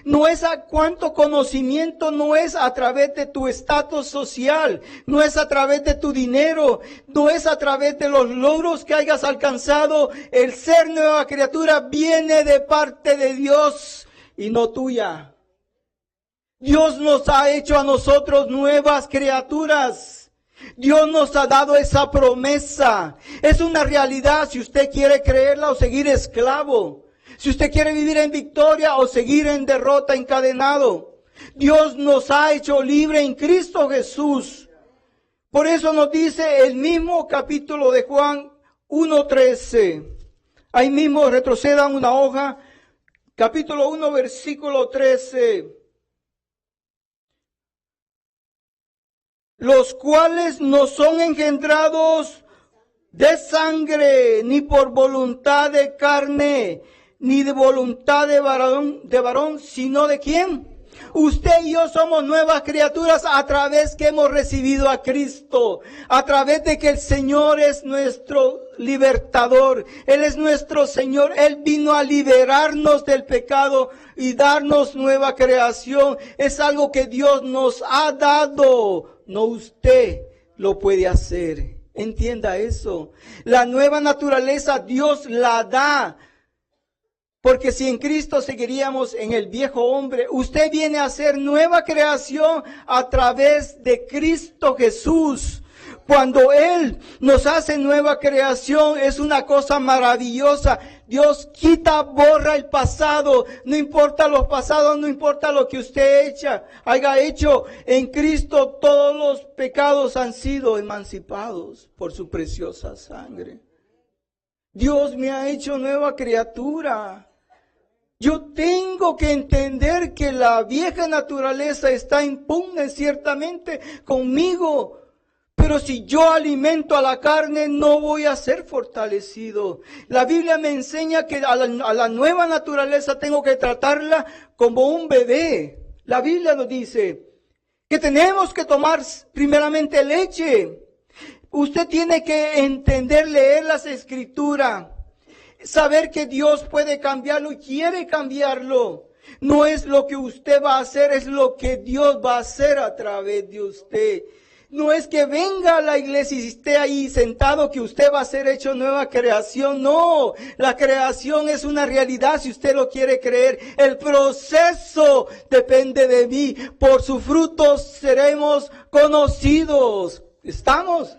S1: No es a cuánto conocimiento, no es a través de tu estatus social, no es a través de tu dinero, no es a través de los logros que hayas alcanzado. El ser nueva criatura viene de parte de Dios y no tuya. Dios nos ha hecho a nosotros nuevas criaturas. Dios nos ha dado esa promesa. Es una realidad si usted quiere creerla o seguir esclavo. Si usted quiere vivir en victoria o seguir en derrota, encadenado. Dios nos ha hecho libre en Cristo Jesús. Por eso nos dice el mismo capítulo de Juan 1:13. Ahí mismo retrocedan una hoja. Capítulo 1, versículo 13. Los cuales no son engendrados de sangre, ni por voluntad de carne, ni de voluntad de varón, sino de ¿quién? Usted y yo somos nuevas criaturas a través que hemos recibido a Cristo, a través de que el Señor es nuestro libertador, Él es nuestro Señor, Él vino a liberarnos del pecado y darnos nueva creación. Es algo que Dios nos ha dado, no usted lo puede hacer. Entienda eso. La nueva naturaleza Dios la da. Porque si en Cristo seguiríamos en el viejo hombre, usted viene a ser nueva creación a través de Cristo Jesús. Cuando Él nos hace nueva creación, es una cosa maravillosa. Dios quita, borra el pasado. No importa los pasados, no importa lo que usted haya hecho. En Cristo todos los pecados han sido emancipados por su preciosa sangre. Dios me ha hecho nueva criatura. Yo tengo que entender que la vieja naturaleza está impune ciertamente conmigo. Pero si yo alimento a la carne, no voy a ser fortalecido. La Biblia me enseña que a la nueva naturaleza tengo que tratarla como un bebé. La Biblia nos dice que tenemos que tomar primeramente leche. Usted tiene que entender, leer las Escrituras. Saber que Dios puede cambiarlo y quiere cambiarlo. No es lo que usted va a hacer, es lo que Dios va a hacer a través de usted. No es que venga a la iglesia y esté ahí sentado que usted va a ser hecho nueva creación. No, la creación es una realidad si usted lo quiere creer. El proceso depende de mí. Por sus frutos seremos conocidos. ¿Estamos?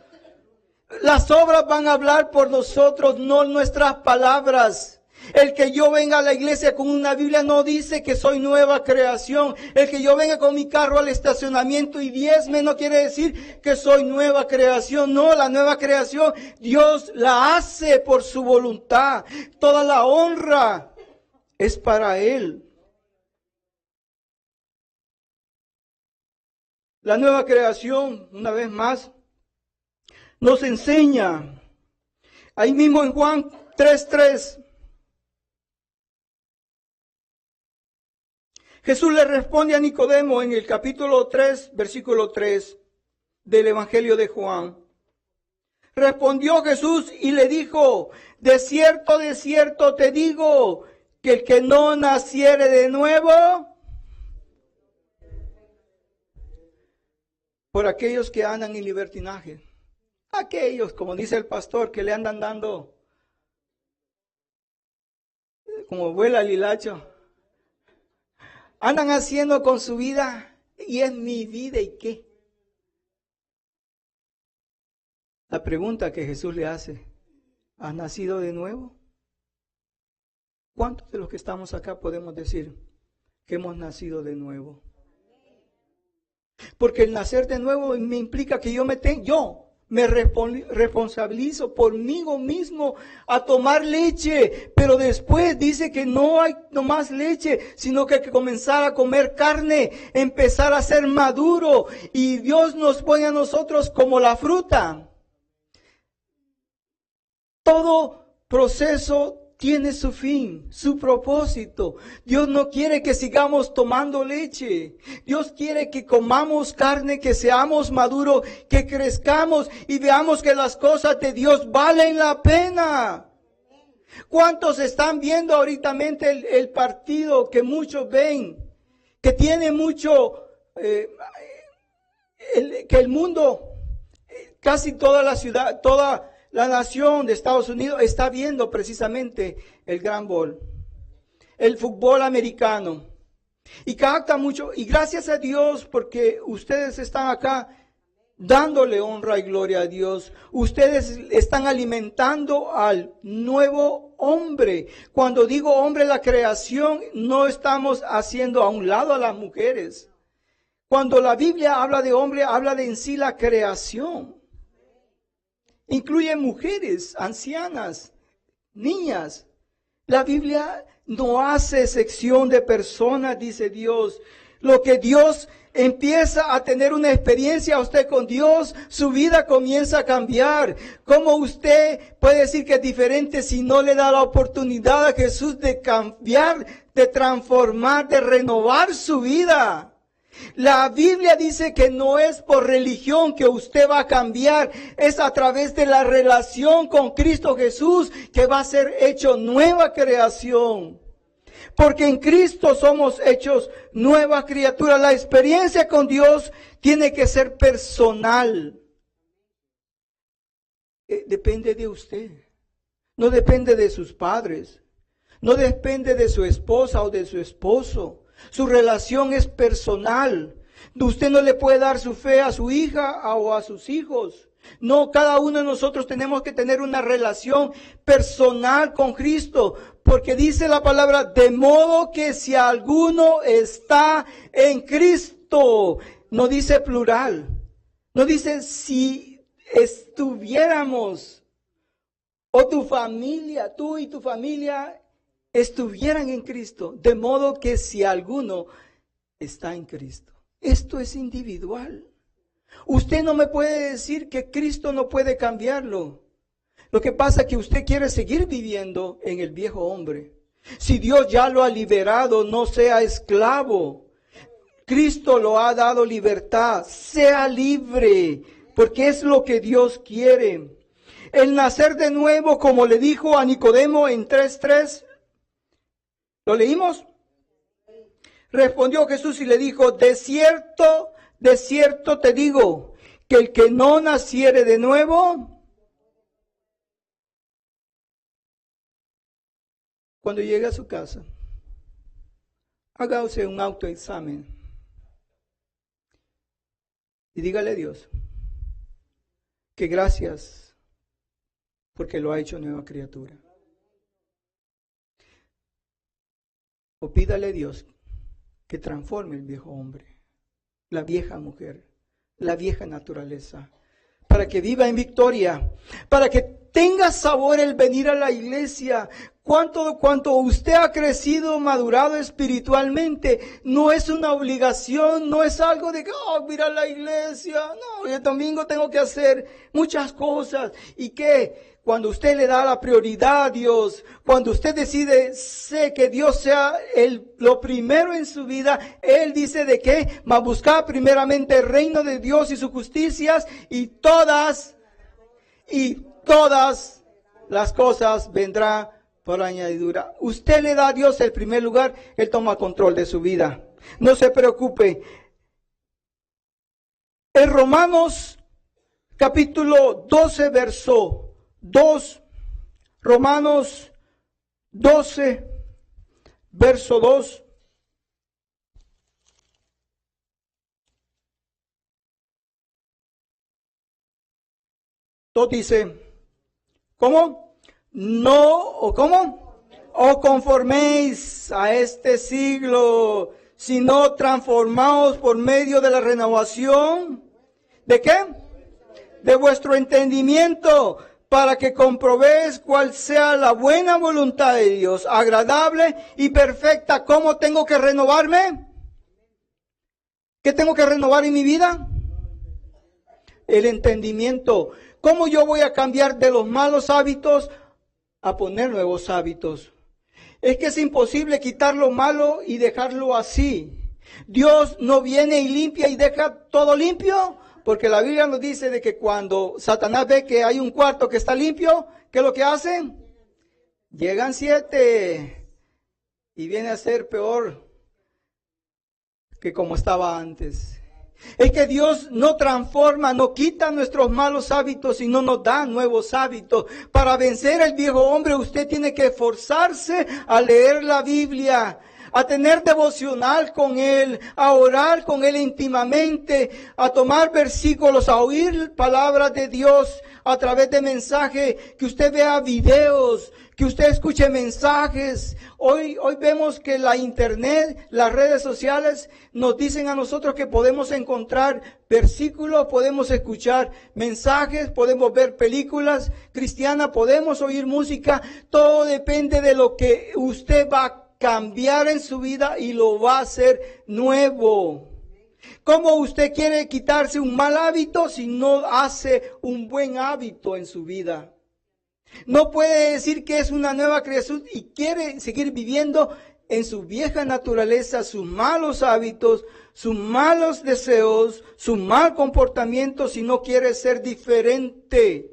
S1: Las obras van a hablar por nosotros, no nuestras palabras. El que yo venga a la iglesia con una Biblia no dice que soy nueva creación. El que yo venga con mi carro al estacionamiento y diezme no quiere decir que soy nueva creación. No, la nueva creación Dios la hace por su voluntad. Toda la honra es para Él. La nueva creación, una vez más, nos enseña, ahí mismo en Juan 3:3, Jesús le responde a Nicodemo en el capítulo 3, versículo 3 del Evangelio de Juan. Respondió Jesús y le dijo, de cierto te digo, que el que no naciere de nuevo, por aquellos que andan en libertinaje. Aquellos, como dice el pastor, que le andan dando, como vuela el hilacho, andan haciendo con su vida, y es mi vida, ¿y qué? La pregunta que Jesús le hace, ¿has nacido de nuevo? ¿Cuántos de los que estamos acá podemos decir que hemos nacido de nuevo? Porque el nacer de nuevo me implica que yo me responsabilizo por mí mismo a tomar leche, pero después dice que no hay no más leche, sino que hay que comenzar a comer carne, empezar a ser maduro, y Dios nos pone a nosotros como la fruta. Todo proceso tiene su fin, su propósito. Dios no quiere que sigamos tomando leche. Dios quiere que comamos carne, que seamos maduros, que crezcamos y veamos que las cosas de Dios valen la pena. ¿Cuántos están viendo ahorita el partido que muchos ven? Que tiene mucho, que el mundo, casi toda la ciudad, toda la nación de Estados Unidos está viendo precisamente el Gran Bowl, el fútbol americano. Y capta mucho, y gracias a Dios porque ustedes están acá dándole honra y gloria a Dios. Ustedes están alimentando al nuevo hombre. Cuando digo hombre, la creación, no estamos haciendo a un lado a las mujeres. Cuando la Biblia habla de hombre, habla de en sí la creación. Incluye mujeres, ancianas, niñas. La Biblia no hace sección de personas, dice Dios. Lo que Dios empieza a tener una experiencia usted con Dios, su vida comienza a cambiar. ¿Cómo usted puede decir que es diferente si no le da la oportunidad a Jesús de cambiar, de transformar, de renovar su vida? La Biblia dice que no es por religión que usted va a cambiar, es a través de la relación con Cristo Jesús que va a ser hecho nueva creación. Porque en Cristo somos hechos nuevas criaturas. La experiencia con Dios tiene que ser personal. Depende de usted. No depende de sus padres. No depende de su esposa o de su esposo. Su relación es personal. Usted no le puede dar su fe a su hija o a sus hijos. No, cada uno de nosotros tenemos que tener una relación personal con Cristo. Porque dice la palabra, de modo que si alguno está en Cristo, no dice plural, no dice si estuviéramos, o tu familia, tú y tu familia estuvieran en Cristo, de modo que si alguno está en Cristo. Esto es individual. Usted no me puede decir que Cristo no puede cambiarlo. Lo que pasa es que usted quiere seguir viviendo en el viejo hombre. Si Dios ya lo ha liberado, no sea esclavo. Cristo lo ha dado libertad. Sea libre, porque es lo que Dios quiere. El nacer de nuevo, como le dijo a Nicodemo en 3:3. ¿Lo leímos? Respondió Jesús y le dijo, de cierto te digo, que el que no naciere de nuevo, cuando llegue a su casa, hágase un autoexamen y dígale a Dios que gracias porque lo ha hecho nueva criatura. O pídale a Dios que transforme el viejo hombre, la vieja mujer, la vieja naturaleza, para que viva en victoria, para que tenga sabor el venir a la iglesia. Cuánto usted ha crecido, madurado espiritualmente, no es una obligación, no es algo de que, ir a la iglesia, no, el domingo tengo que hacer muchas cosas. ¿Y qué? Cuando usted le da la prioridad a Dios, cuando usted decide que Dios sea lo primero en su vida, Él dice de qué, mas buscar primeramente el reino de Dios y sus justicias y todas las cosas vendrán por añadidura. Usted le da a Dios el primer lugar, Él toma control de su vida. No se preocupe. En Romanos capítulo 12, verso 2, Romanos 12, verso 2. Entonces dice, ¿cómo? ¿Cómo? O conforméis a este siglo, sino transformaos por medio de la renovación. ¿De qué? De vuestro entendimiento, para que comprobéis cuál sea la buena voluntad de Dios, agradable y perfecta. ¿Cómo tengo que renovarme? ¿Qué tengo que renovar en mi vida? El entendimiento. ¿Cómo yo voy a cambiar de los malos hábitos a poner nuevos hábitos? Es que es imposible quitar lo malo y dejarlo así. Dios no viene y limpia y deja todo limpio. Porque la Biblia nos dice de que cuando Satanás ve que hay un cuarto que está limpio, ¿qué es lo que hacen? Llegan 7 y viene a ser peor que como estaba antes. Es que Dios no transforma, no quita nuestros malos hábitos, sino nos da nuevos hábitos. Para vencer al viejo hombre, usted tiene que esforzarse a leer la Biblia, a tener devocional con Él, a orar con Él íntimamente, a tomar versículos, a oír palabras de Dios a través de mensajes, que usted vea videos, que usted escuche mensajes. Hoy vemos que la internet, las redes sociales nos dicen a nosotros que podemos encontrar versículos, podemos escuchar mensajes, podemos ver películas cristianas, podemos oír música. Todo depende de lo que usted va a cambiar en su vida y lo va a hacer nuevo. ¿Cómo usted quiere quitarse un mal hábito si no hace un buen hábito en su vida? No puede decir que es una nueva creación y quiere seguir viviendo en su vieja naturaleza, sus malos hábitos, sus malos deseos, su mal comportamiento, si no quiere ser diferente,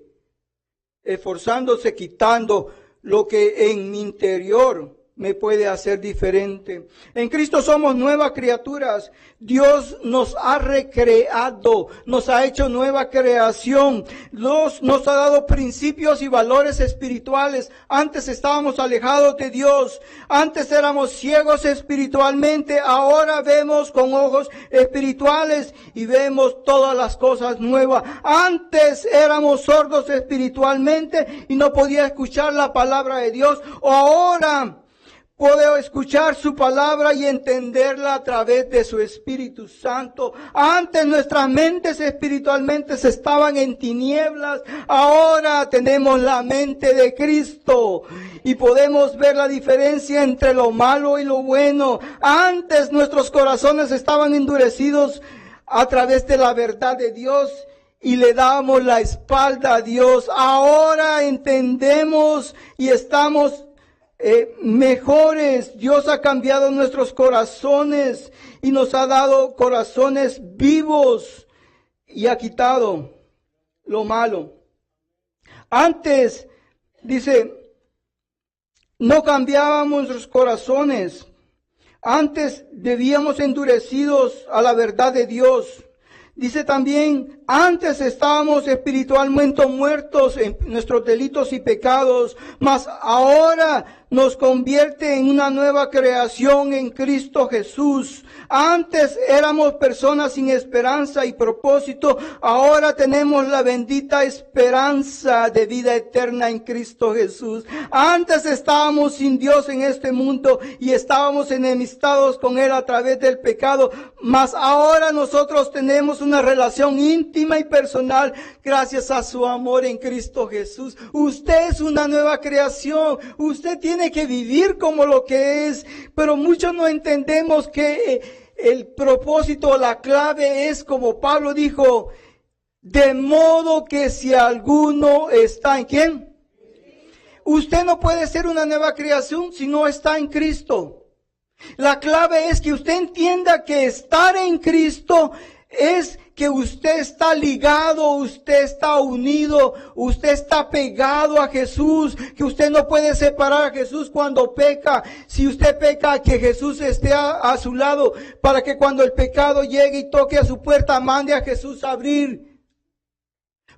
S1: esforzándose, quitando lo que en mi interior me puede hacer diferente. En Cristo somos nuevas criaturas. Dios nos ha recreado, nos ha hecho nueva creación. Nos ha dado principios y valores espirituales. Antes estábamos alejados de Dios. Antes éramos ciegos espiritualmente. Ahora vemos con ojos espirituales y vemos todas las cosas nuevas. Antes éramos sordos espiritualmente y no podía escuchar la palabra de Dios. Ahora puedo escuchar su palabra y entenderla a través de su Espíritu Santo. Antes nuestras mentes espiritualmente estaban en tinieblas. Ahora tenemos la mente de Cristo y podemos ver la diferencia entre lo malo y lo bueno. Antes nuestros corazones estaban endurecidos a través de la verdad de Dios y le damos la espalda a Dios. Ahora entendemos y estamos mejores. Dios ha cambiado nuestros corazones y nos ha dado corazones vivos y ha quitado lo malo. Antes, dice, no cambiábamos nuestros corazones. Antes vivíamos endurecidos a la verdad de Dios. Dice también, antes estábamos espiritualmente muertos en nuestros delitos y pecados, mas ahora nos convierte en una nueva creación en Cristo Jesús. Antes éramos personas sin esperanza y propósito, ahora tenemos la bendita esperanza de vida eterna en Cristo Jesús. Antes estábamos sin Dios en este mundo y estábamos enemistados con Él a través del pecado, mas ahora nosotros tenemos una relación íntima y personal gracias a su amor en Cristo Jesús. Usted es una nueva creación, usted tiene que vivir como lo que es, pero muchos no entendemos que el propósito, la clave es como Pablo dijo, de modo que si alguno está en ¿quién? Usted no puede ser una nueva creación si no está en Cristo. La clave es que usted entienda que estar en Cristo es que usted está ligado, usted está unido, usted está pegado a Jesús, que usted no puede separar a Jesús cuando peca. Si usted peca, que Jesús esté a su lado, para que cuando el pecado llegue y toque a su puerta, mande a Jesús a abrir.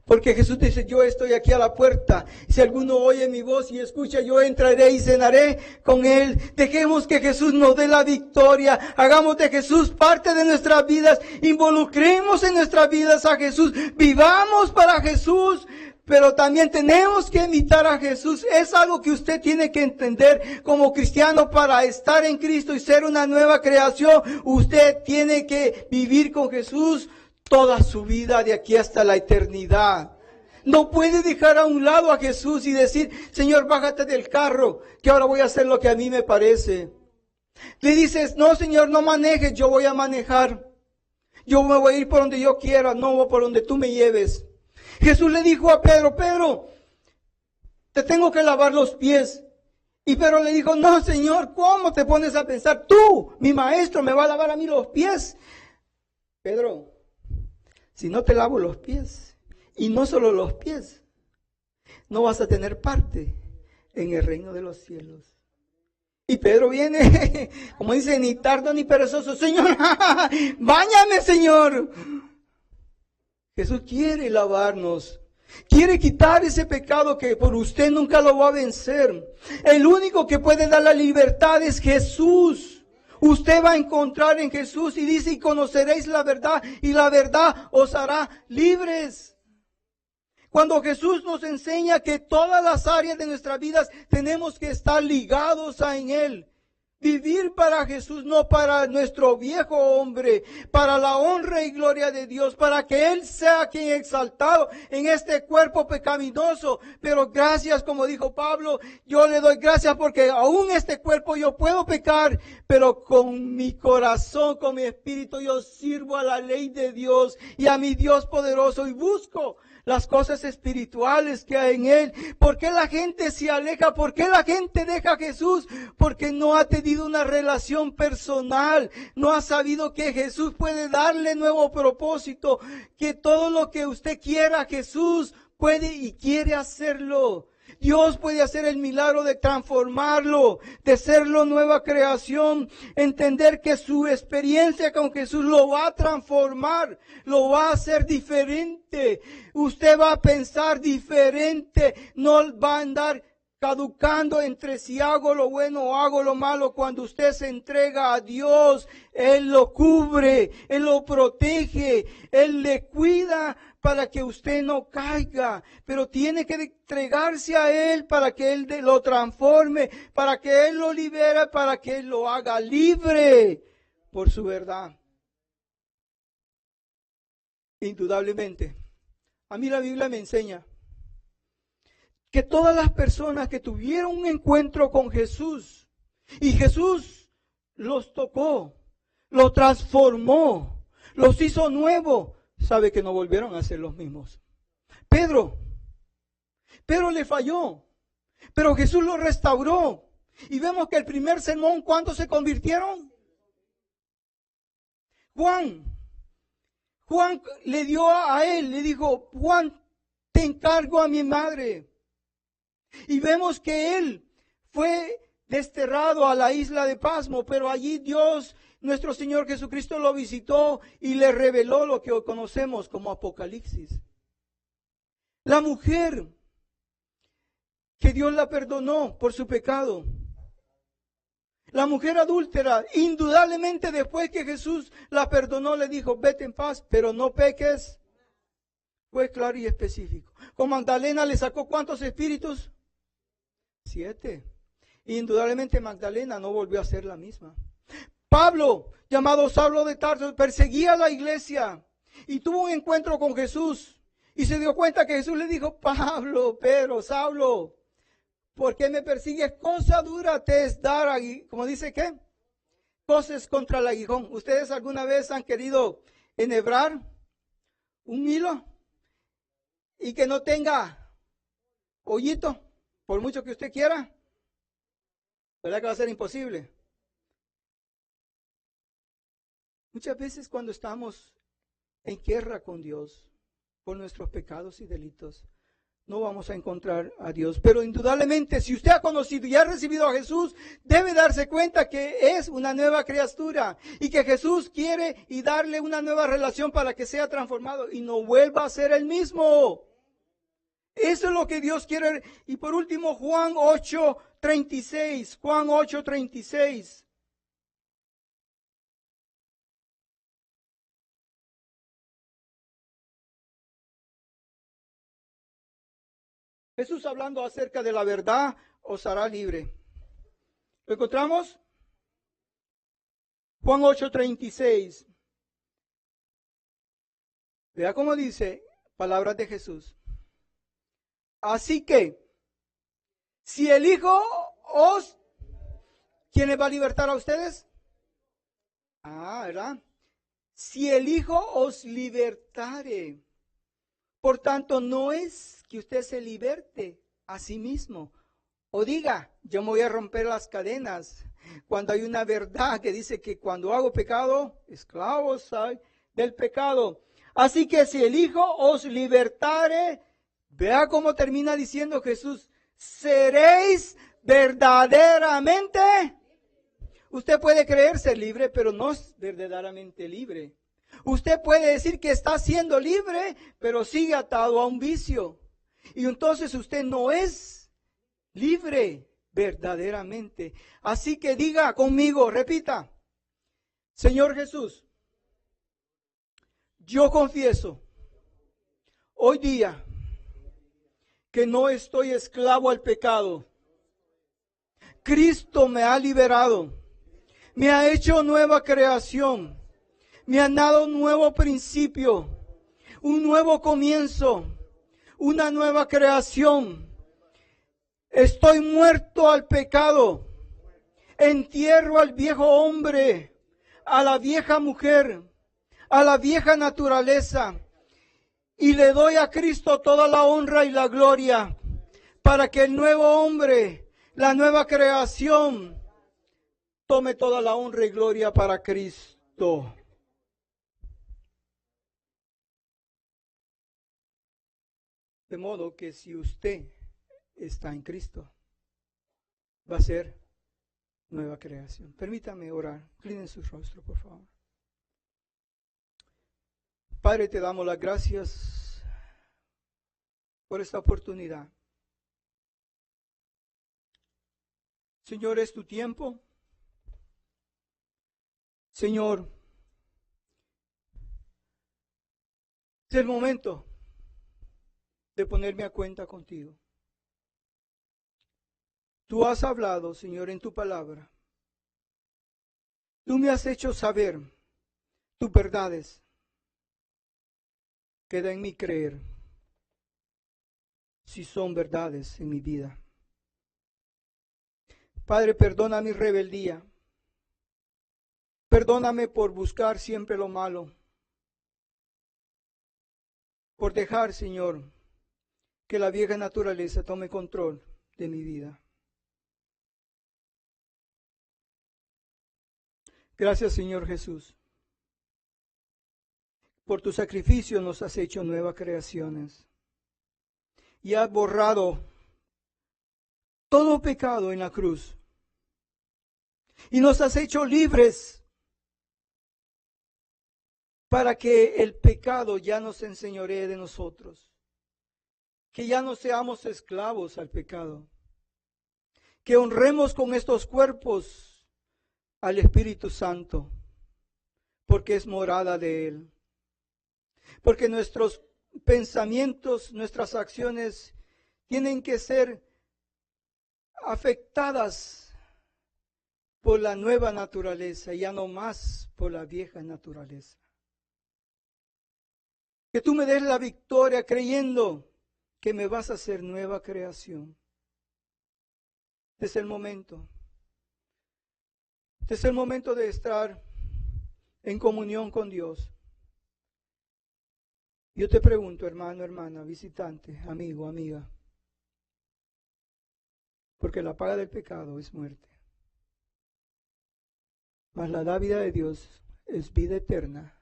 S1: Porque Jesús dice, yo estoy aquí a la puerta. Si alguno oye mi voz y escucha, yo entraré y cenaré con él. Dejemos que Jesús nos dé la victoria. Hagamos de Jesús parte de nuestras vidas. Involucremos en nuestras vidas a Jesús. Vivamos para Jesús. Pero también tenemos que imitar a Jesús. Es algo que usted tiene que entender como cristiano. Para estar en Cristo y ser una nueva creación, usted tiene que vivir con Jesús toda su vida de aquí hasta la eternidad. No puede dejar a un lado a Jesús y decir, Señor, bájate del carro, que ahora voy a hacer lo que a mí me parece. Le dices, no, Señor, no manejes, yo voy a manejar. Yo me voy a ir por donde yo quiera, no por donde tú me lleves. Jesús le dijo a Pedro, Pedro, te tengo que lavar los pies. Y Pedro le dijo, no, Señor, ¿cómo te pones a pensar? Tú, mi maestro, me va a lavar a mí los pies. Pedro, si no te lavo los pies, y no solo los pies, no vas a tener parte en el reino de los cielos. Y Pedro viene, como dice, ni tardo ni perezoso, Señor, báñame, Señor. Jesús quiere lavarnos, quiere quitar ese pecado que por usted nunca lo va a vencer. El único que puede dar la libertad es Jesús. Usted va a encontrar en Jesús y dice, y conoceréis la verdad, y la verdad os hará libres. Cuando Jesús nos enseña que todas las áreas de nuestras vidas tenemos que estar ligados en Él. Vivir para Jesús, no para nuestro viejo hombre, para la honra y gloria de Dios, para que Él sea quien exaltado en este cuerpo pecaminoso. Pero gracias, como dijo Pablo, yo le doy gracias porque aún este cuerpo yo puedo pecar, pero con mi corazón, con mi espíritu yo sirvo a la ley de Dios y a mi Dios poderoso y busco las cosas espirituales que hay en Él. ¿Por qué la gente se aleja? ¿Por qué la gente deja a Jesús? Porque no ha tenido una relación personal. No ha sabido que Jesús puede darle nuevo propósito. Que todo lo que usted quiera, Jesús puede y quiere hacerlo. Dios puede hacer el milagro de transformarlo, de hacerlo nueva creación, entender que su experiencia con Jesús lo va a transformar, lo va a hacer diferente. Usted va a pensar diferente, no va a andar caducando entre si hago lo bueno o hago lo malo. Cuando usted se entrega a Dios, Él lo cubre, Él lo protege, Él le cuida para que usted no caiga, pero tiene que entregarse a Él para que Él lo transforme, para que Él lo libere, para que Él lo haga libre por su verdad. Indudablemente, a mí la Biblia me enseña que todas las personas que tuvieron un encuentro con Jesús y Jesús los tocó, los transformó, los hizo nuevos, sabe que no volvieron a ser los mismos. Pedro le falló, pero Jesús lo restauró. Y vemos que el primer sermón, ¿cuántos se convirtieron? Juan le dio a él, le dijo, Juan, te encargo a mi madre. Y vemos que él fue desterrado a la isla de Pasmo, pero allí Dios, nuestro Señor Jesucristo, lo visitó y le reveló lo que hoy conocemos como Apocalipsis. La mujer que Dios la perdonó por su pecado. La mujer adúltera, indudablemente después que Jesús la perdonó, le dijo, vete en paz, pero no peques. Fue claro y específico. Con Magdalena le sacó ¿cuántos espíritus? 7. Indudablemente Magdalena no volvió a ser la misma. Pablo, llamado Saulo de Tarso, perseguía a la iglesia y tuvo un encuentro con Jesús y se dio cuenta que Jesús le dijo, Pablo, Pedro, Saulo, ¿por qué me persigues? Cosa dura te es dar, como dice ¿qué? Cosas contra el aguijón. ¿Ustedes alguna vez han querido enhebrar un hilo y que no tenga hoyito, por mucho que usted quiera? ¿Verdad que va a ser imposible? Muchas veces cuando estamos en guerra con Dios por nuestros pecados y delitos, no vamos a encontrar a Dios. Pero indudablemente, si usted ha conocido y ha recibido a Jesús, debe darse cuenta que es una nueva criatura y que Jesús quiere y darle una nueva relación para que sea transformado y no vuelva a ser el mismo. Eso es lo que Dios quiere. Y por último, Juan 8:36. Juan 8:36. Jesús hablando acerca de la verdad os hará libre. ¿Lo encontramos? Juan 8:36. Vea cómo dice, palabras de Jesús. Así que, si el Hijo os... ¿Quién les va a libertar a ustedes? ¿Verdad? Si el Hijo os libertare. Por tanto, no es que usted se liberte a sí mismo. O diga, yo me voy a romper las cadenas. Cuando hay una verdad que dice que cuando hago pecado, esclavo soy del pecado. Así que si el Hijo os libertare, vea cómo termina diciendo Jesús, seréis verdaderamente. Usted puede creer ser libre, pero no es verdaderamente libre. Usted puede decir que está siendo libre, pero sigue atado a un vicio. Y entonces usted no es libre verdaderamente. Así que diga conmigo, repita, Señor Jesús, yo confieso hoy día que no estoy esclavo al pecado. Cristo me ha liberado, me ha hecho nueva creación, me ha dado un nuevo principio, un nuevo comienzo, una nueva creación. Estoy muerto al pecado, entierro al viejo hombre, a la vieja mujer, a la vieja naturaleza, y le doy a Cristo toda la honra y la gloria para que el nuevo hombre, la nueva creación, tome toda la honra y gloria para Cristo. De modo que si usted está en Cristo, va a ser nueva creación. Permítame orar. Inclinen su rostro, por favor. Padre, te damos las gracias por esta oportunidad. Señor, es tu tiempo. Señor, es el momento de ponerme a cuenta contigo. Tú has hablado, Señor, en tu palabra. Tú me has hecho saber tus verdades. Queda en mí creer si son verdades en mi vida. Padre, perdona mi rebeldía. Perdóname por buscar siempre lo malo. Por dejar, Señor, que la vieja naturaleza tome control de mi vida. Gracias, Señor Jesús. Por tu sacrificio nos has hecho nuevas creaciones. Y has borrado todo pecado en la cruz. Y nos has hecho libres para que el pecado ya no se enseñoree de nosotros. Que ya no seamos esclavos al pecado. Que honremos con estos cuerpos al Espíritu Santo, porque es morada de Él. Porque nuestros pensamientos, nuestras acciones tienen que ser afectadas por la nueva naturaleza, ya no más por la vieja naturaleza. Que tú me des la victoria creyendo que me vas a hacer nueva creación. Este es el momento. Este es el momento de estar en comunión con Dios. Yo te pregunto, hermano, hermana, visitante, amigo, amiga, porque la paga del pecado es muerte, mas la dávida de Dios es vida eterna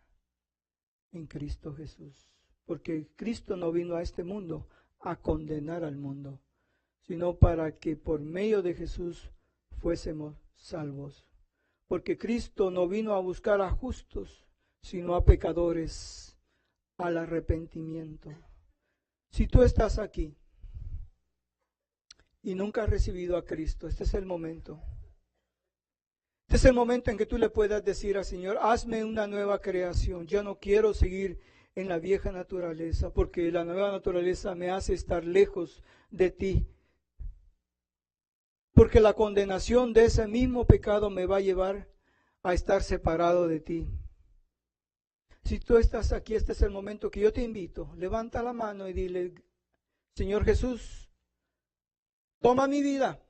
S1: en Cristo Jesús. Porque Cristo no vino a este mundo a condenar al mundo, sino para que por medio de Jesús fuésemos salvos. Porque Cristo no vino a buscar a justos, sino a pecadores, al arrepentimiento. Si tú estás aquí y nunca has recibido a Cristo, este es el momento. Este es el momento en que tú le puedas decir al Señor, hazme una nueva creación. Yo no quiero seguir en la vieja naturaleza, porque la nueva naturaleza me hace estar lejos de ti. Porque la condenación de ese mismo pecado me va a llevar a estar separado de ti. Si tú estás aquí, este es el momento que yo te invito. Levanta la mano y dile, Señor Jesús, toma mi vida.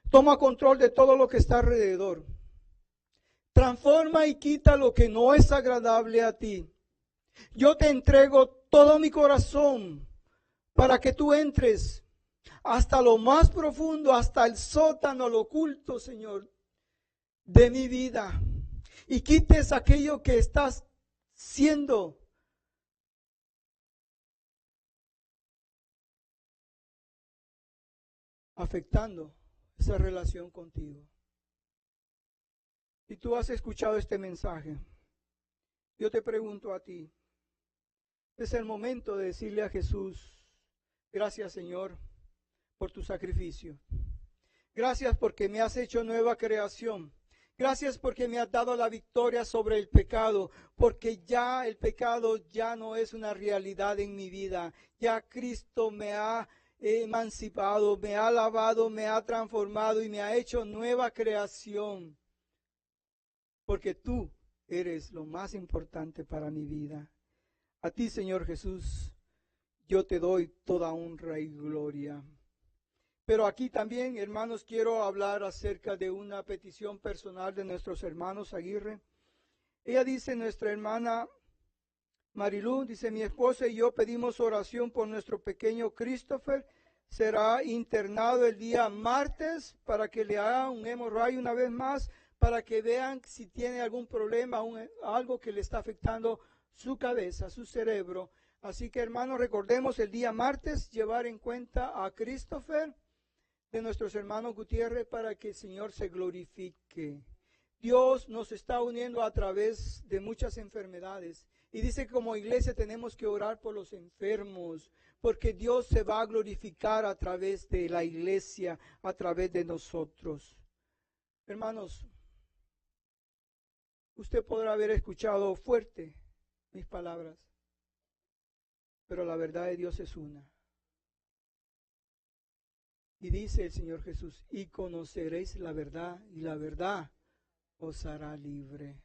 S1: Toma control de todo lo que está alrededor. Transforma y quita lo que no es agradable a ti. Yo te entrego todo mi corazón para que tú entres hasta lo más profundo, hasta el sótano, lo oculto, Señor, de mi vida. Y quites aquello que estás siendo afectando esa relación contigo. Si tú has escuchado este mensaje, yo te pregunto a ti, es el momento de decirle a Jesús, gracias Señor por tu sacrificio. Gracias porque me has hecho nueva creación. Gracias porque me has dado la victoria sobre el pecado, porque ya el pecado ya no es una realidad en mi vida. Ya Cristo me ha emancipado, me ha lavado, me ha transformado y me ha hecho nueva creación. Porque tú eres lo más importante para mi vida. A ti, Señor Jesús, yo te doy toda honra y gloria. Pero aquí también, hermanos, quiero hablar acerca de una petición personal de nuestros hermanos Aguirre. Ella dice, nuestra hermana Marilú, dice, mi esposa y yo pedimos oración por nuestro pequeño Christopher. Será internado el día martes para que le haga un MRI una vez más, para que vean si tiene algún problema, algo que le está afectando su cabeza, su cerebro. Así que, hermanos, recordemos el día martes llevar en cuenta a Christopher de nuestros hermanos Gutiérrez para que el Señor se glorifique. Dios nos está uniendo a través de muchas enfermedades y dice que como iglesia tenemos que orar por los enfermos porque Dios se va a glorificar a través de la iglesia, a través de nosotros. Hermanos, usted podrá haber escuchado fuerte mis palabras, pero la verdad de Dios es una. Y dice el Señor Jesús, y conoceréis la verdad, y la verdad os hará libre.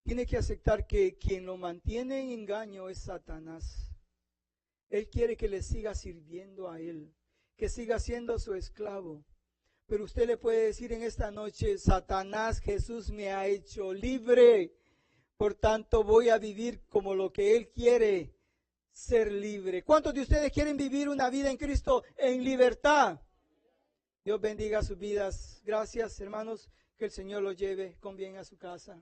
S1: Tiene que aceptar que quien lo mantiene en engaño es Satanás. Él quiere que le siga sirviendo a él, que siga siendo su esclavo. Pero usted le puede decir en esta noche, Satanás, Jesús me ha hecho libre. Por tanto, voy a vivir como lo que Él quiere. Ser libre. ¿Cuántos de ustedes quieren vivir una vida en Cristo en libertad? Dios bendiga sus vidas. Gracias, hermanos. Que el Señor los lleve con bien a su casa.